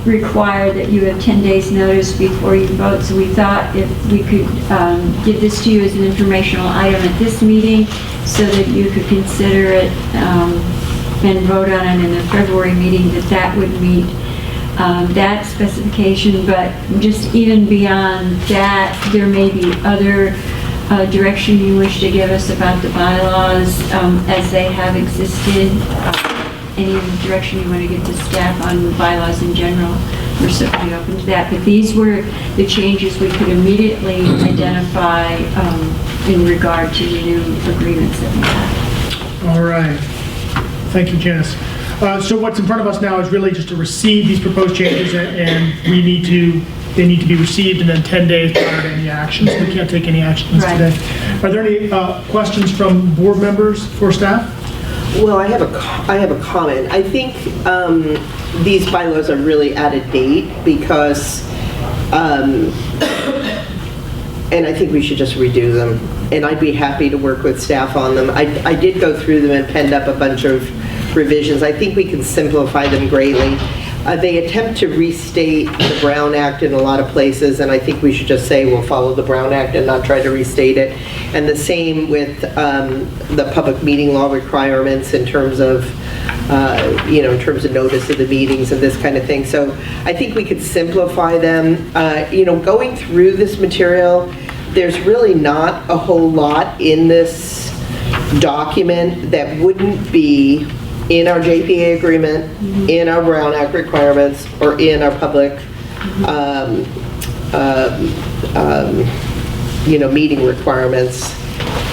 require that you have 10 days notice before you vote, so we thought if we could give this to you as an informational item at this meeting so that you could consider it and vote on it in the February meeting, that would meet that specification. But just even beyond that, there may be other direction you wish to give us about the bylaws as they have existed. Any direction you want to give to staff on the bylaws in general, we're certainly open to that. But these were the changes we could immediately identify in regard to the new agreements that we have. All right. Thank you, Janice. So what's in front of us now is really just to receive these proposed changes, and they need to be received in then 10 days prior to any actions. We can't take any actions today. Are there any questions from board members for staff? Well, I have a comment. I think these bylaws are really out of date because And I think we should just redo them. And I'd be happy to work with staff on them. I did go through them and penned up a bunch of revisions. I think we can simplify them greatly. They attempt to restate the Brown Act in a lot of places, and I think we should just say we'll follow the Brown Act and not try to restate it. And the same with the public meeting law requirements in terms of, in terms of notice of the meetings and this kind of thing. So I think we could simplify them. Going through this material, there's really not a whole lot in this document that wouldn't be in our JPA agreement, in our Brown Act requirements, or in our public, meeting requirements,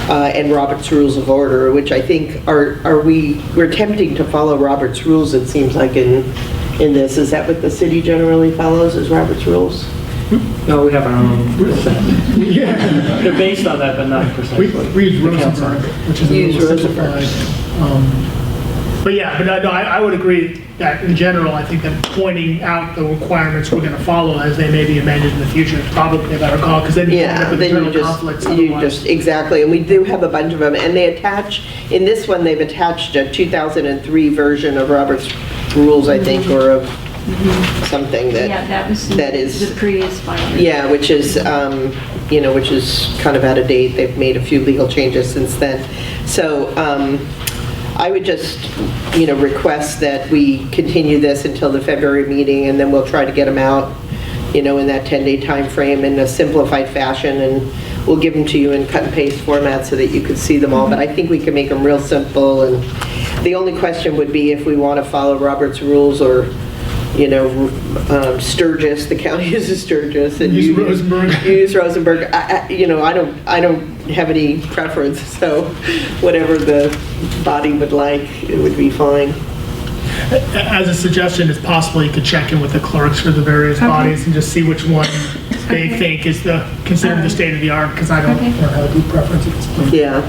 and Robert's Rules of Order, which I think we're attempting to follow Robert's Rules, it seems like, in this. Is that what the city generally follows, is Robert's Rules? No, we have our own. They're based on that, but not precisely. We use Rosenberg, which is a little simplified. But I would agree that in general, I think that pointing out the requirements we're going to follow as they may be amended in the future is probably a better call, because then you end up with internal conflicts otherwise. Exactly, and we do have a bunch of them, and they attach, in this one, they've attached a 2003 version of Robert's Rules, I think, or of something that is the previous final. Yeah, which is kind of out of date. They've made a few legal changes since then. So I would just, request that we continue this until the February meeting, and then we'll try to get them out, in that 10-day time frame in a simplified fashion, and we'll give them to you in cut and paste format so that you can see them all. But I think we can make them real simple, and the only question would be if we want to follow Robert's Rules or Sturgis, the county uses Sturgis, and use Rosenberg. You use Rosenberg. I don't have any preference, so whatever the body would like, it would be fine. As a suggestion, it's possible you could check in with the clerks for the various bodies and just see which one they think is considered the state of the art, because I don't have a good preference at this point. Yeah.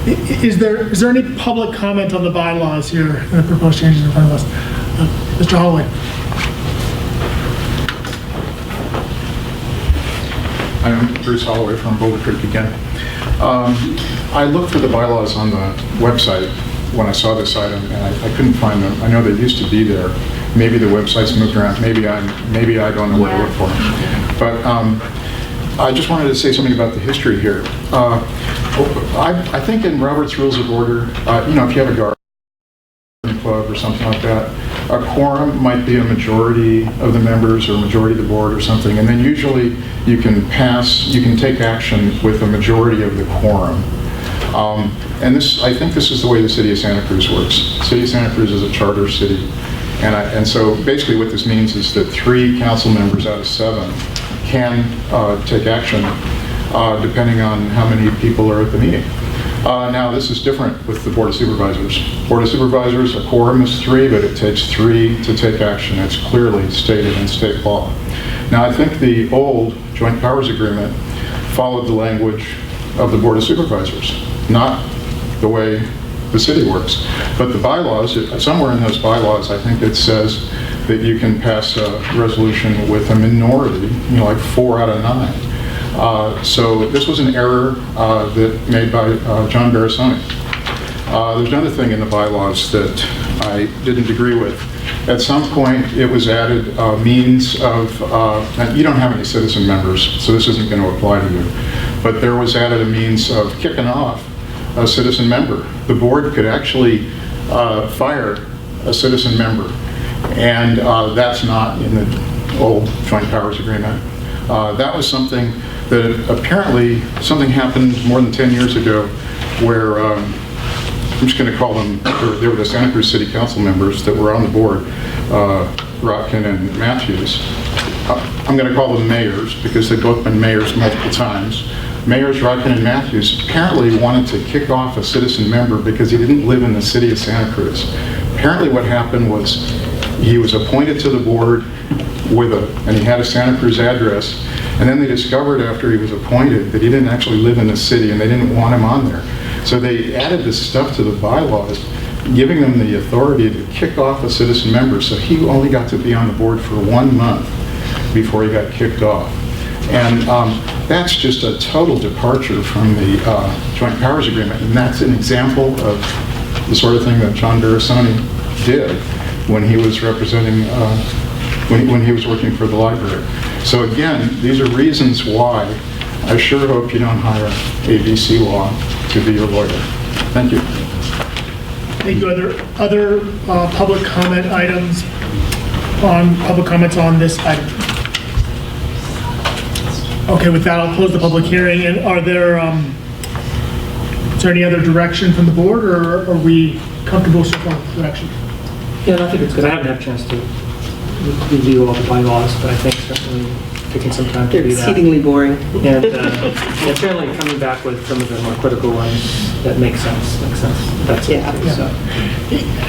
Is there any public comment on the bylaws here and the proposed changes in front of us? Mr. Holloway. I'm Bruce Holloway from Boulder Creek again. I looked for the bylaws on the website when I saw this item, and I couldn't find them. I know they used to be there. Maybe the website's moved around. Maybe I don't know where to look for them. But I just wanted to say something about the history here. I think in Robert's Rules of Order, if you have a garden club or something like that, a quorum might be a majority of the members or a majority of the board or something, and then usually you can take action with a majority of the quorum. And I think this is the way the city of Santa Cruz works. The city of Santa Cruz is a charter city, and so basically what this means is that 3 council members out of 7 can take action depending on how many people are at the meeting. Now, this is different with the Board of Supervisors. Board of Supervisors, a quorum is 3, but it takes 3 to take action. It's clearly stated in state law. Now, I think the old Joint Powers Agreement followed the language of the Board of Supervisors, not the way the city works. But the bylaws, somewhere in those bylaws, I think it says that you can pass a resolution with a minority, like 4 out of 9. So this was an error made by John Barasoni. There's another thing in the bylaws that I didn't agree with. At some point, it was added means of, and you don't have any citizen members, so this isn't going to apply to you, but there was added a means of kicking off a citizen member. The board could actually fire a citizen member, and that's not in the old Joint Powers Agreement. That was something that apparently something happened more than 10 years ago where I'm just going to call them, they were the Santa Cruz City Council members that were on the board, Rotkin and Matthews. I'm going to call them mayors because they've both been mayors multiple times. Mayors Rotkin and Matthews apparently wanted to kick off a citizen member because he didn't live in the city of Santa Cruz. Apparently what happened was he was appointed to the board and he had a Santa Cruz address, and then they discovered after he was appointed that he didn't actually live in the city and they didn't want him on there. So they added this stuff to the bylaws, giving them the authority to kick off a citizen member. So he only got to be on the board for 1 month before he got kicked off. And That's just a total departure from the Joint Powers Agreement, and that's an example of the sort of thing that John Barasani did when he was representing, when he was working for the library. So again, these are reasons why I sure hope you don't hire ABC Law to be your lawyer. Thank you. Thank you. Other public comment items public comments on this item? Okay, with that, I'll close the public hearing. And is there any other direction from the board, or are we comfortable so far with direction? Yeah, I think it's good. I haven't had a chance to review all the bylaws, but I think certainly taking some time to They're do that. exceedingly boring. And certainly coming back with some of the more critical ones that make sense. That's it. Yeah. So.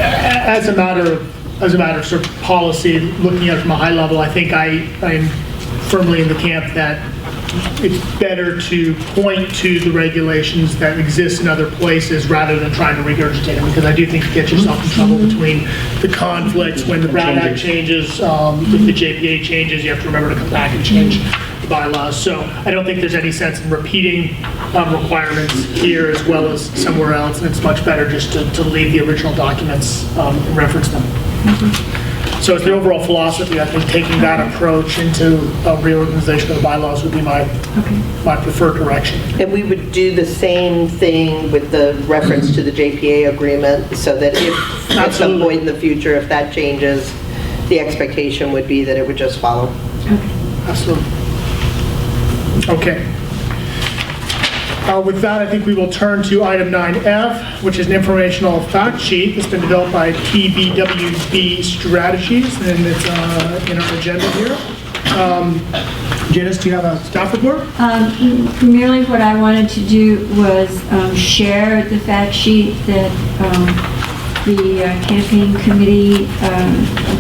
As a matter of sort of policy, looking at it from a high level, I think I'm firmly in the camp that it's better to point to the regulations that exist in other places rather than trying to regurgitate them, because I do think you get yourself in trouble between the conflicts when the Brown Act changes, if the JPA changes, you have to remember to come back and change the bylaws. So I don't think there's any sense in repeating requirements here as well as somewhere else, and it's much better just to leave the original documents and reference them. So it's the overall philosophy. I think taking that approach into a reorganization of the bylaws would be my preferred direction. And we would do the same thing with the reference to the JPA agreement, so that if at some point in the future, if that changes, the expectation would be that it would just follow. Okay. Absolutely. Okay. With that, I think we will turn to item 9F, which is an informational fact sheet that's been developed by TBWB Strategies, and it's in our agenda here. Janice, do you have a staff report? Merely what I wanted to do was share the fact sheet that the campaign committee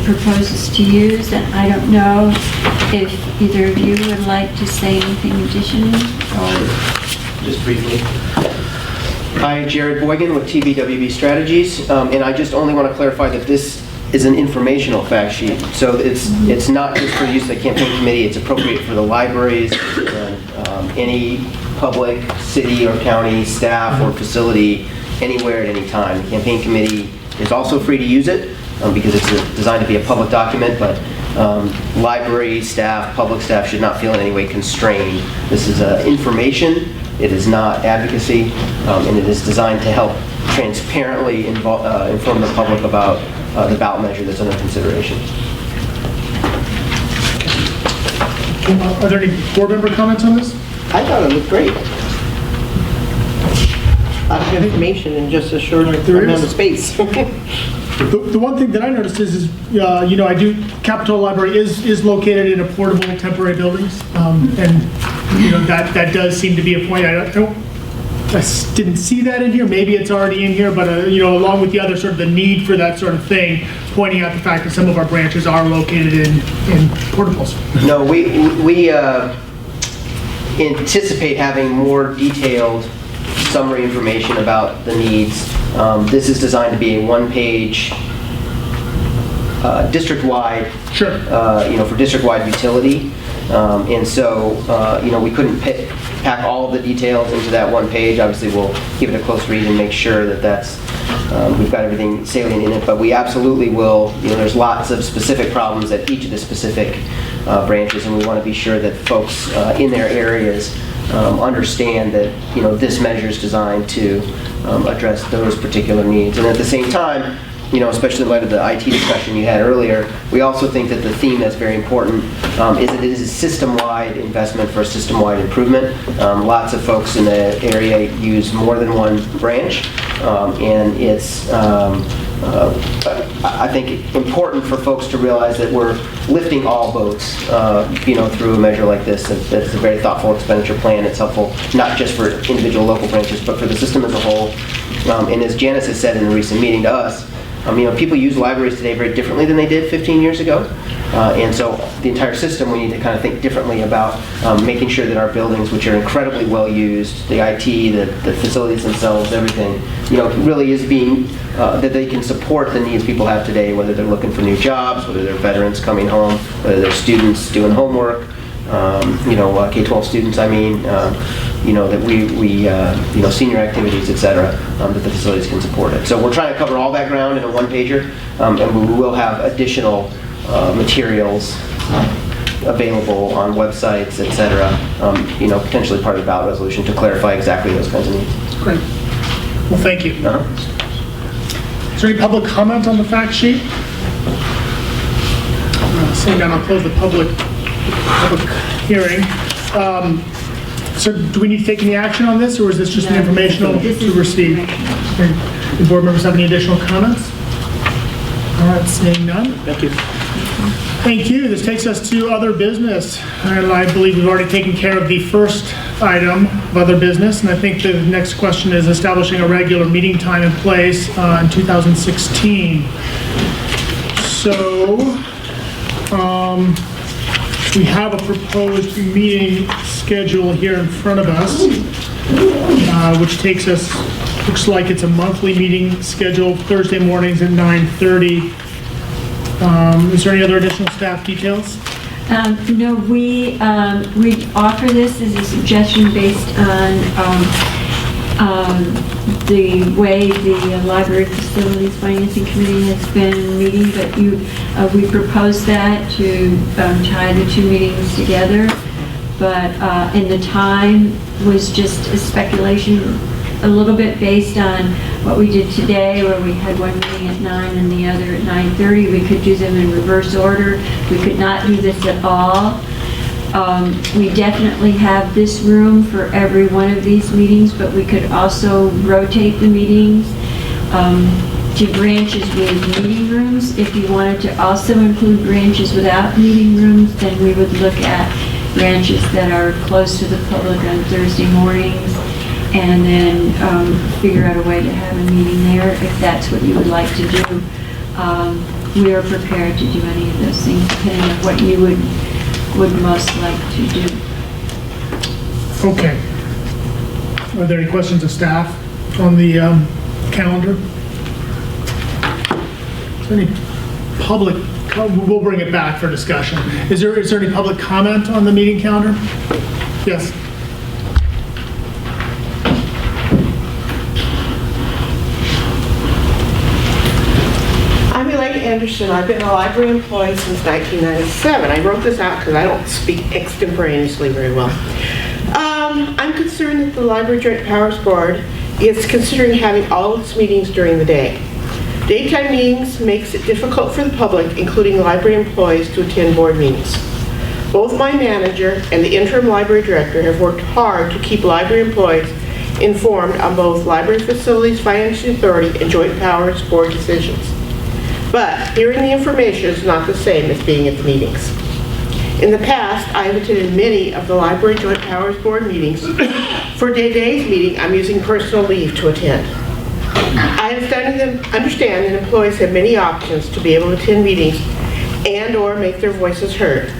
proposes to use, and I don't know if either of you would like to say anything additionally, or... Just briefly. Hi, Jared Boygan with TBWB Strategies, and I just only want to clarify that this is an informational fact sheet. So it's not just for use of the campaign committee, it's appropriate for the libraries and any public city or county staff or facility anywhere at any time. The campaign committee is also free to use it because it's designed to be a public document, but library staff, public staff should not feel in any way constrained. This is information. It is not advocacy, and it is designed to help transparently inform the public about the ballot measure that's under consideration. Are there any board member comments on this? I thought it looked great. A lot of information in just a short amount of space. The one thing that I noticed is Capitol Library is located in a portable temporary buildings, and that does seem to be a point. I didn't see that in here. Maybe it's already in here, but along with the other sort of the need for that sort of thing, pointing out the fact that some of our branches are located in portables. No, we anticipate having more detailed summary information about the needs. This is designed to be a one-page district-wide, sure. For district-wide utility. And so, we couldn't pack all of the details into that one page. Obviously, we'll give it a close read and make sure that we've got everything salient in it. But we absolutely will. There's lots of specific problems at each of the specific branches, and we want to be sure that folks in their areas understand that this measure is designed to address those particular needs. And at the same time, especially in light of the IT discussion you had earlier, we also think that the theme that's very important is that it is a system-wide investment for a system-wide improvement. Lots of folks in the area use more than one branch, and it's I think important for folks to realize that we're lifting all boats, through a measure like this. That's a very thoughtful expenditure plan. It's helpful not just for individual local branches, but for the system as a whole. And as Janice has said in a recent meeting to us, people use libraries today very differently than they did 15 years ago. And so the entire system, we need to kind of think differently about making sure that our buildings, which are incredibly well used, the IT, the facilities themselves, everything, really is being, that they can support the needs people have today, whether they're looking for new jobs, whether they're veterans coming home, whether they're students doing homework, K-12 students, that we senior activities, et cetera, that the facilities can support it. So we're trying to cover all that ground in a one-pager, and we will have additional materials available on websites, et cetera, potentially part of the ballot resolution to clarify exactly those kinds of needs. Great. Well, thank you. Is there any public comment on the fact sheet? Seeing none, I'll close the public hearing. So do we need to take any action on this, or is this just an informational to receive? Do board members have any additional comments? All right, seeing none. Thank you. Thank you. This takes us to other business. And I believe we've already taken care of the first item of other business. And I think the next question is establishing a regular meeting time and place in 2016. So we have a proposed meeting schedule here in front of us, which takes us, looks like it's a monthly meeting schedule, Thursday mornings at 9:30. Is there any other additional staff details? No, we offer this as a suggestion based on the way the Library Facilities Financing Committee has been meeting, but we proposed that to tie the two meetings together. But and the time was just a speculation, a little bit based on what we did today, where we had one meeting at 9 and the other at 9:30. We could do them in reverse order. We could not do this at all. We definitely have this room for every one of these meetings, but we could also rotate the meetings to branches with meeting rooms. If you wanted to also include branches without meeting rooms, then we would look at branches that are close to the public on Thursday mornings, and then figure out a way to have a meeting there if that's what you would like to do. We are prepared to do any of those things depending on what you would most like to do. Okay. Are there any questions of staff on the calendar? Is there any public, we'll bring it back for discussion. Is there any public comment on the meeting calendar? Yes. Anderson. I've been a library employee since 1997. I wrote this out because I don't speak extemporaneously very well. I'm concerned that the Library Joint Powers Board is considering having all its meetings during the day. Daytime meetings makes it difficult for the public, including library employees, to attend board meetings. Both my manager and the interim library director have worked hard to keep library employees informed on both Library Facilities Financing Authority and Joint Powers Board decisions. But hearing the information is not the same as being at the meetings. In the past, I have attended many of the Library Joint Powers Board meetings. For today's meeting, I'm using personal leave to attend. I understand that employees have many options to be able to attend meetings and/or make their voices heard.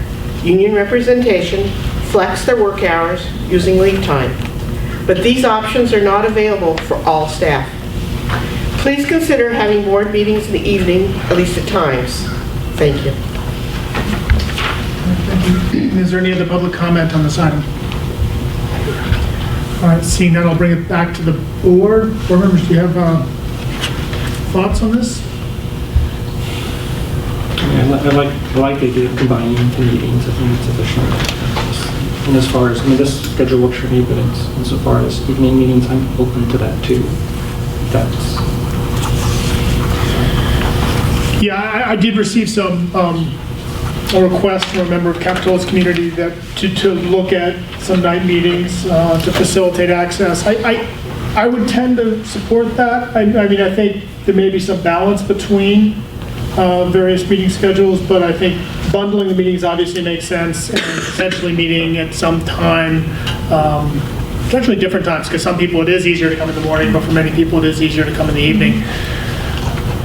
Union representation, flex their work hours using leave time. But these options are not available for all staff. Please consider having board meetings in the evening, at least at times. Thank you. Is there any other public comment on this item? All right, seeing that, I'll bring it back to the board. Board members, do you have thoughts on this? I like the idea of combining the meetings. I think it's efficient. And as far as, this schedule works for me, but insofar as evening meetings, I'm open to that too. That's... Yeah, I did receive a request from a member of Capitol's community that to look at some night meetings to facilitate access. I would tend to support that. I think there may be some balance between various meeting schedules, but I think bundling the meetings obviously makes sense, and potentially meeting at some time, potentially different times, because some people it is easier to come in the morning, but for many people it is easier to come in the evening.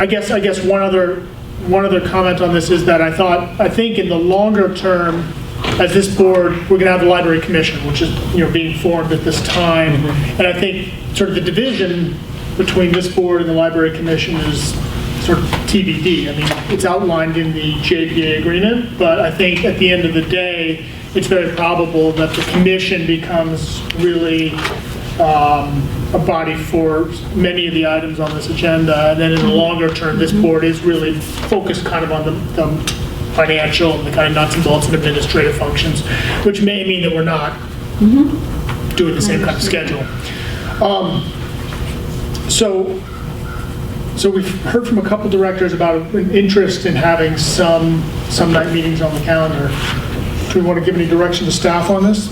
I guess one other comment on this is that I think in the longer term, as this board, we're going to have the Library Commission, which is being formed at this time, and I think sort of the division between this board and the Library Commission is sort of TBD. It's outlined in the JPA agreement, but I think at the end of the day, it's very probable that the commission becomes really a body for many of the items on this agenda, and then in the longer term, this board is really focused kind of on the financial and the kind of nuts and bolts and administrative functions, which may mean that we're not doing the same kind of schedule. So we've heard from a couple directors about an interest in having some night meetings on the calendar. Do we want to give any direction to staff on this?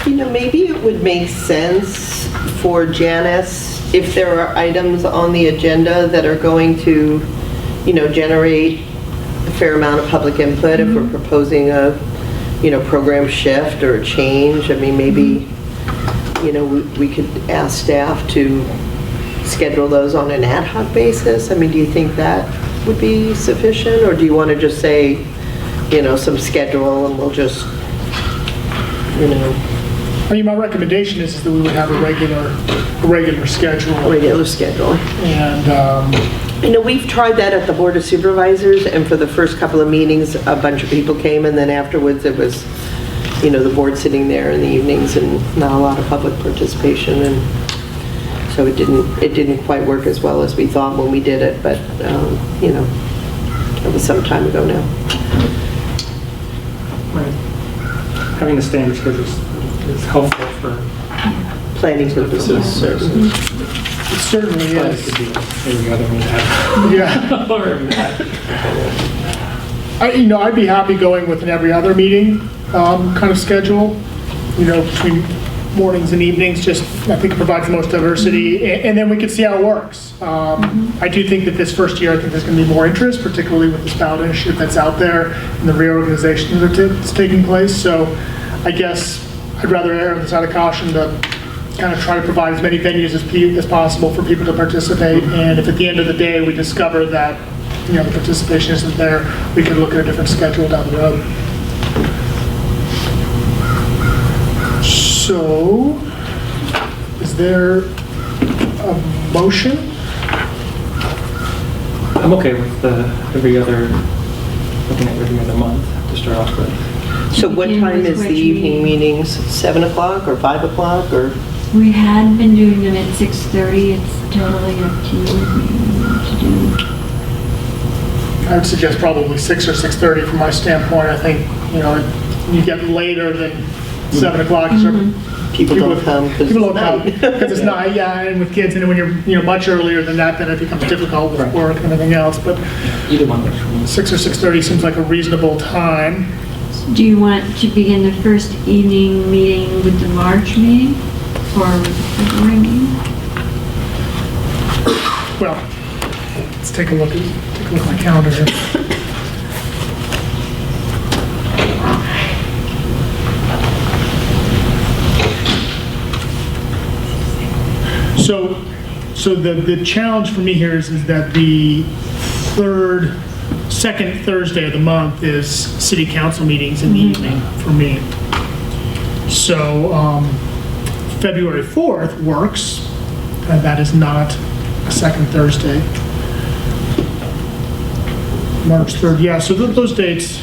You know, maybe it would make sense for Janice, if there are items on the agenda that are going to, you know, generate a fair amount of public input, if we're proposing a, you know, program shift or a change. I mean, maybe, you know, we could ask staff to schedule those on an ad hoc basis. I mean, do you think that would be sufficient, or do you want to just say, you know, some schedule and we'll just, you know? I mean, my recommendation is that we would have a regular schedule. A regular schedule. And, you know, we've tried that at the Board of Supervisors, and for the first couple of meetings, a bunch of people came, and then afterwards it was, you know, the board sitting there in the evenings and not a lot of public participation, and so it didn't quite work as well as we thought when we did it, but, you know, it was some time ago now. Right. Having a standard schedule is helpful for Planning purposes, certainly. it certainly But it is. could be every other meeting. Yeah. Or every night. You know, I'd be happy going with an every other meeting kind of schedule, you know, between mornings and evenings, just, I think it provides the most diversity, and then we can see how it works. I do think that this first year, I think there's going to be more interest, particularly with this ballot initiative that's out there and the reorganization that's taking place. So I guess I'd rather err on the side of caution to kind of try to provide as many venues as possible for people to participate, and if at the end of the day we discover that, you know, the participation isn't there, we could look at a different schedule down the road. So, is there a motion? I'm okay with looking at every other month to start off with. So what time is the evening meetings? 7 o'clock or 5 o'clock, or? We had been doing them at 6:30. It's totally up to you what to do. I would suggest probably 6 or 6:30 from my standpoint. I think, you know, you get later than 7 o'clock. People don't come because People don't come because it's night, yeah, and with kids, and then when you're, you know, much earlier than that, then it becomes difficult with work and everything else, but Either one works for me. 6 or 6:30 seems like a reasonable time. Do you want to begin the first evening meeting with the March meeting or with the February meeting? Well, let's take a look at my calendar here. So the challenge for me here is that the second Thursday of the month is city council meetings in the evening for me. So February 4th works, and that is not a second Thursday. March 3rd, yeah, so those dates,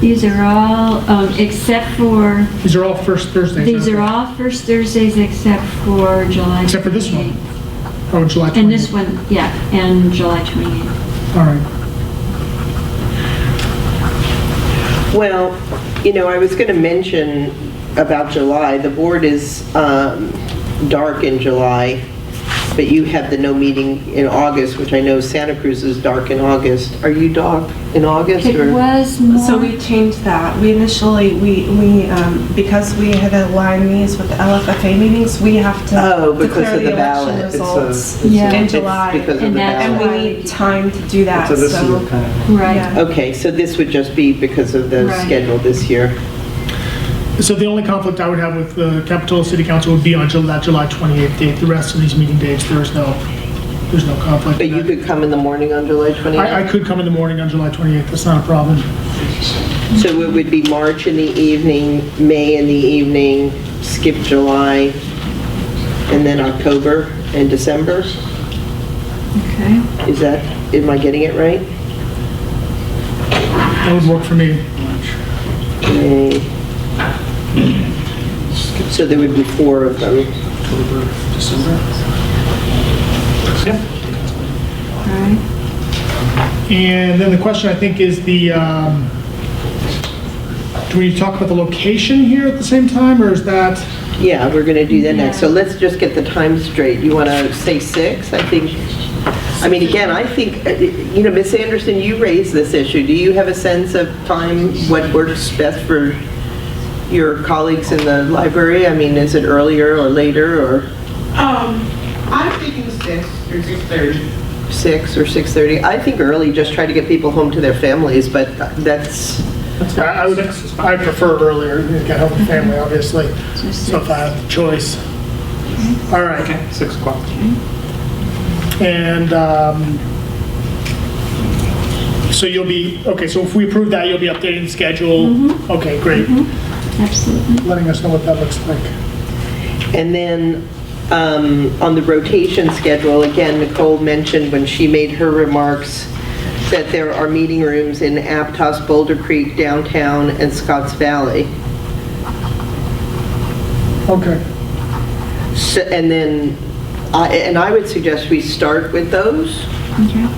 These are all, except for, these are all first Thursdays. these are all first Thursdays except for July 28th. Except for this one. Oh, July 28th. And this one, yeah, and July 28th. All right. Well, you know, I was going to mention about July. The board is dark in July, but you have the no meeting in August, which I know Santa Cruz is dark in August. Are you dark in August? It or? was more. So we changed that. We initially, because we had aligned these with the LFFA meetings, we have to Oh, because declare of the the ballot. election results Yeah. in It's July. because of And the that's And ballot. we need time to do that, So this so. year kind of. Right. Yeah. Okay, so this would just be because of the Right. schedule this year. So the only conflict I would have with the Capitola City Council would be on that July 28th date. The rest of these meeting dates, there's no conflict. But you could come in the morning on July 28th? I could come in the morning on July 28th, that's not a problem. So it would be March in the evening, May in the evening, skip July, and then October and December? Okay. Is that, am I getting it right? That would work for me. May. So there would be 4 of them. October, December. Yeah. All right. And then the question, I think, is the, do we talk about the location here at the same time, or is that? Yeah, we're going to do that next. Yeah. So let's just get the time straight. You want to say 6? I mean, again, I think, Ms. Anderson, you raised this issue. Do you have a sense of time, what works best for your colleagues in the library? I mean, is it earlier or later, or? I'm thinking 6 or 6:30. 6 or 6:30? I think early, just try to get people home to their families, but that's... I prefer earlier, get home with family, obviously, so if I have the choice. All right. Okay, 6 o'clock. And so you'll be, okay, so if we approve that, you'll be updating the schedule? Okay, great. Absolutely. Letting us know what that looks like. And then on the rotation schedule, again, Nicole mentioned when she made her remarks that there are meeting rooms in Aptos, Boulder Creek, downtown, and Scotts Valley. Okay. So, and then, I would suggest we start with those. Okay.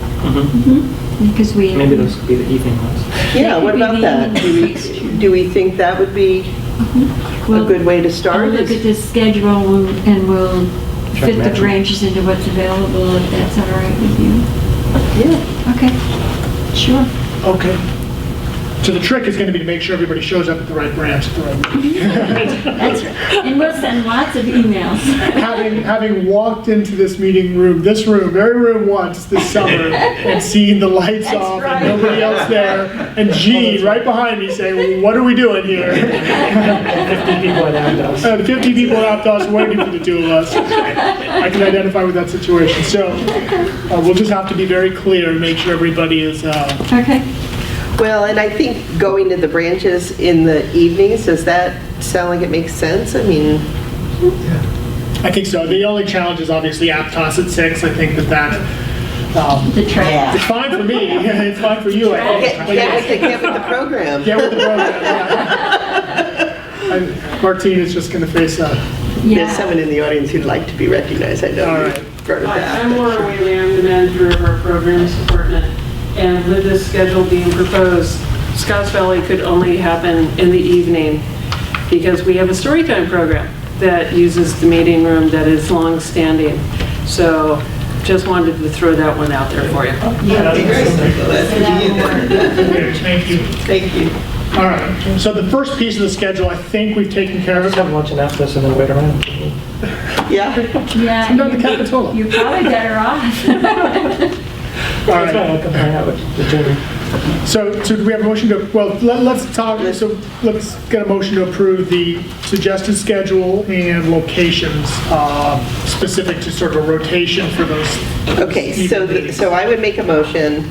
Because we... Maybe those could be the evening ones. Yeah, what about that? Do we think that would be a good way to start? I'll look at the schedule and we'll fit the branches into what's available, if that's all right with you. Yeah. Okay, sure. Okay. So the trick is going to be to make sure everybody shows up at the right branch at the right time. That's right. And we'll send lots of emails. Having walked into this meeting room, very room once this summer, and seen the lights off and nobody else there, and Gene right behind me saying, well, what are we doing here? 50 people at Aptos. 50 people at Aptos waiting for the 2 of us. I can identify with that situation. So we'll just have to be very clear and make sure everybody is... Okay. Well, and I think going to the branches in the evenings, does that sound like it makes sense? I mean... I think so. The only challenge is obviously Aptos at 6. I think that the track. It's fine for me. It's fine for you. I think. Get with the program. Get with the program. Yeah. Martine is just going to face a... There's someone in the audience who'd like to be recognized. I know. All right. I'm Laura Whaley. I'm the manager of our programs department. And with this schedule being proposed, Scotts Valley could only happen in the evening because we have a storytime program that uses the meeting room that is long-standing. So just wanted to throw that one out there for you. Yeah, Thank you. Thank you. All right. So the first piece of the schedule, I think we've taken care of. Just have lunch in Aptos and then wait around. Yeah. Yeah. Come down to Capitola. You're probably better off. All right. I'll come hang out with the children. So do we have a motion to, well, let's talk, so let's get a motion to approve the suggested schedule and locations specific to sort of a rotation for those. Okay, so I would make a motion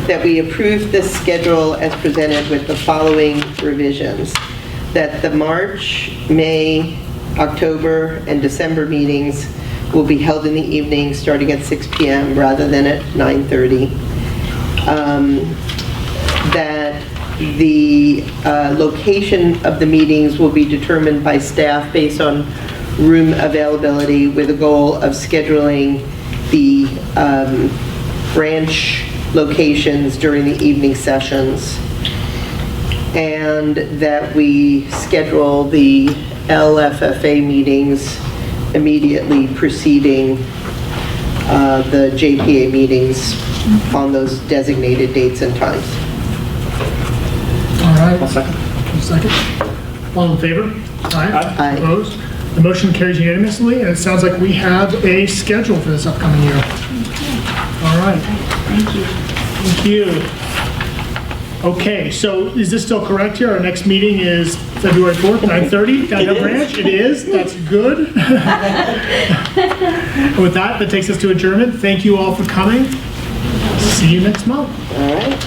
that we approve this schedule as presented with the following revisions. That the March, May, October, and December meetings will be held in the evening starting at 6 p.m. rather than at 9:30. That the location of the meetings will be determined by staff based on room availability with a goal of scheduling the branch locations during the evening sessions. And that we schedule the LFFA meetings immediately preceding the JPA meetings on those designated dates and times. All right. I'll second. Second. All in favor? Aye. Aye. Opposed? The motion carries unanimously, and it sounds like we have a schedule for this upcoming year. All right. Thank you. Thank you. Okay, so is this still correct here? Our next meeting is February 4th, 9:30, downtown branch? It is? That's good. With that takes us to adjournment. Thank you all for coming. See you next month. All right.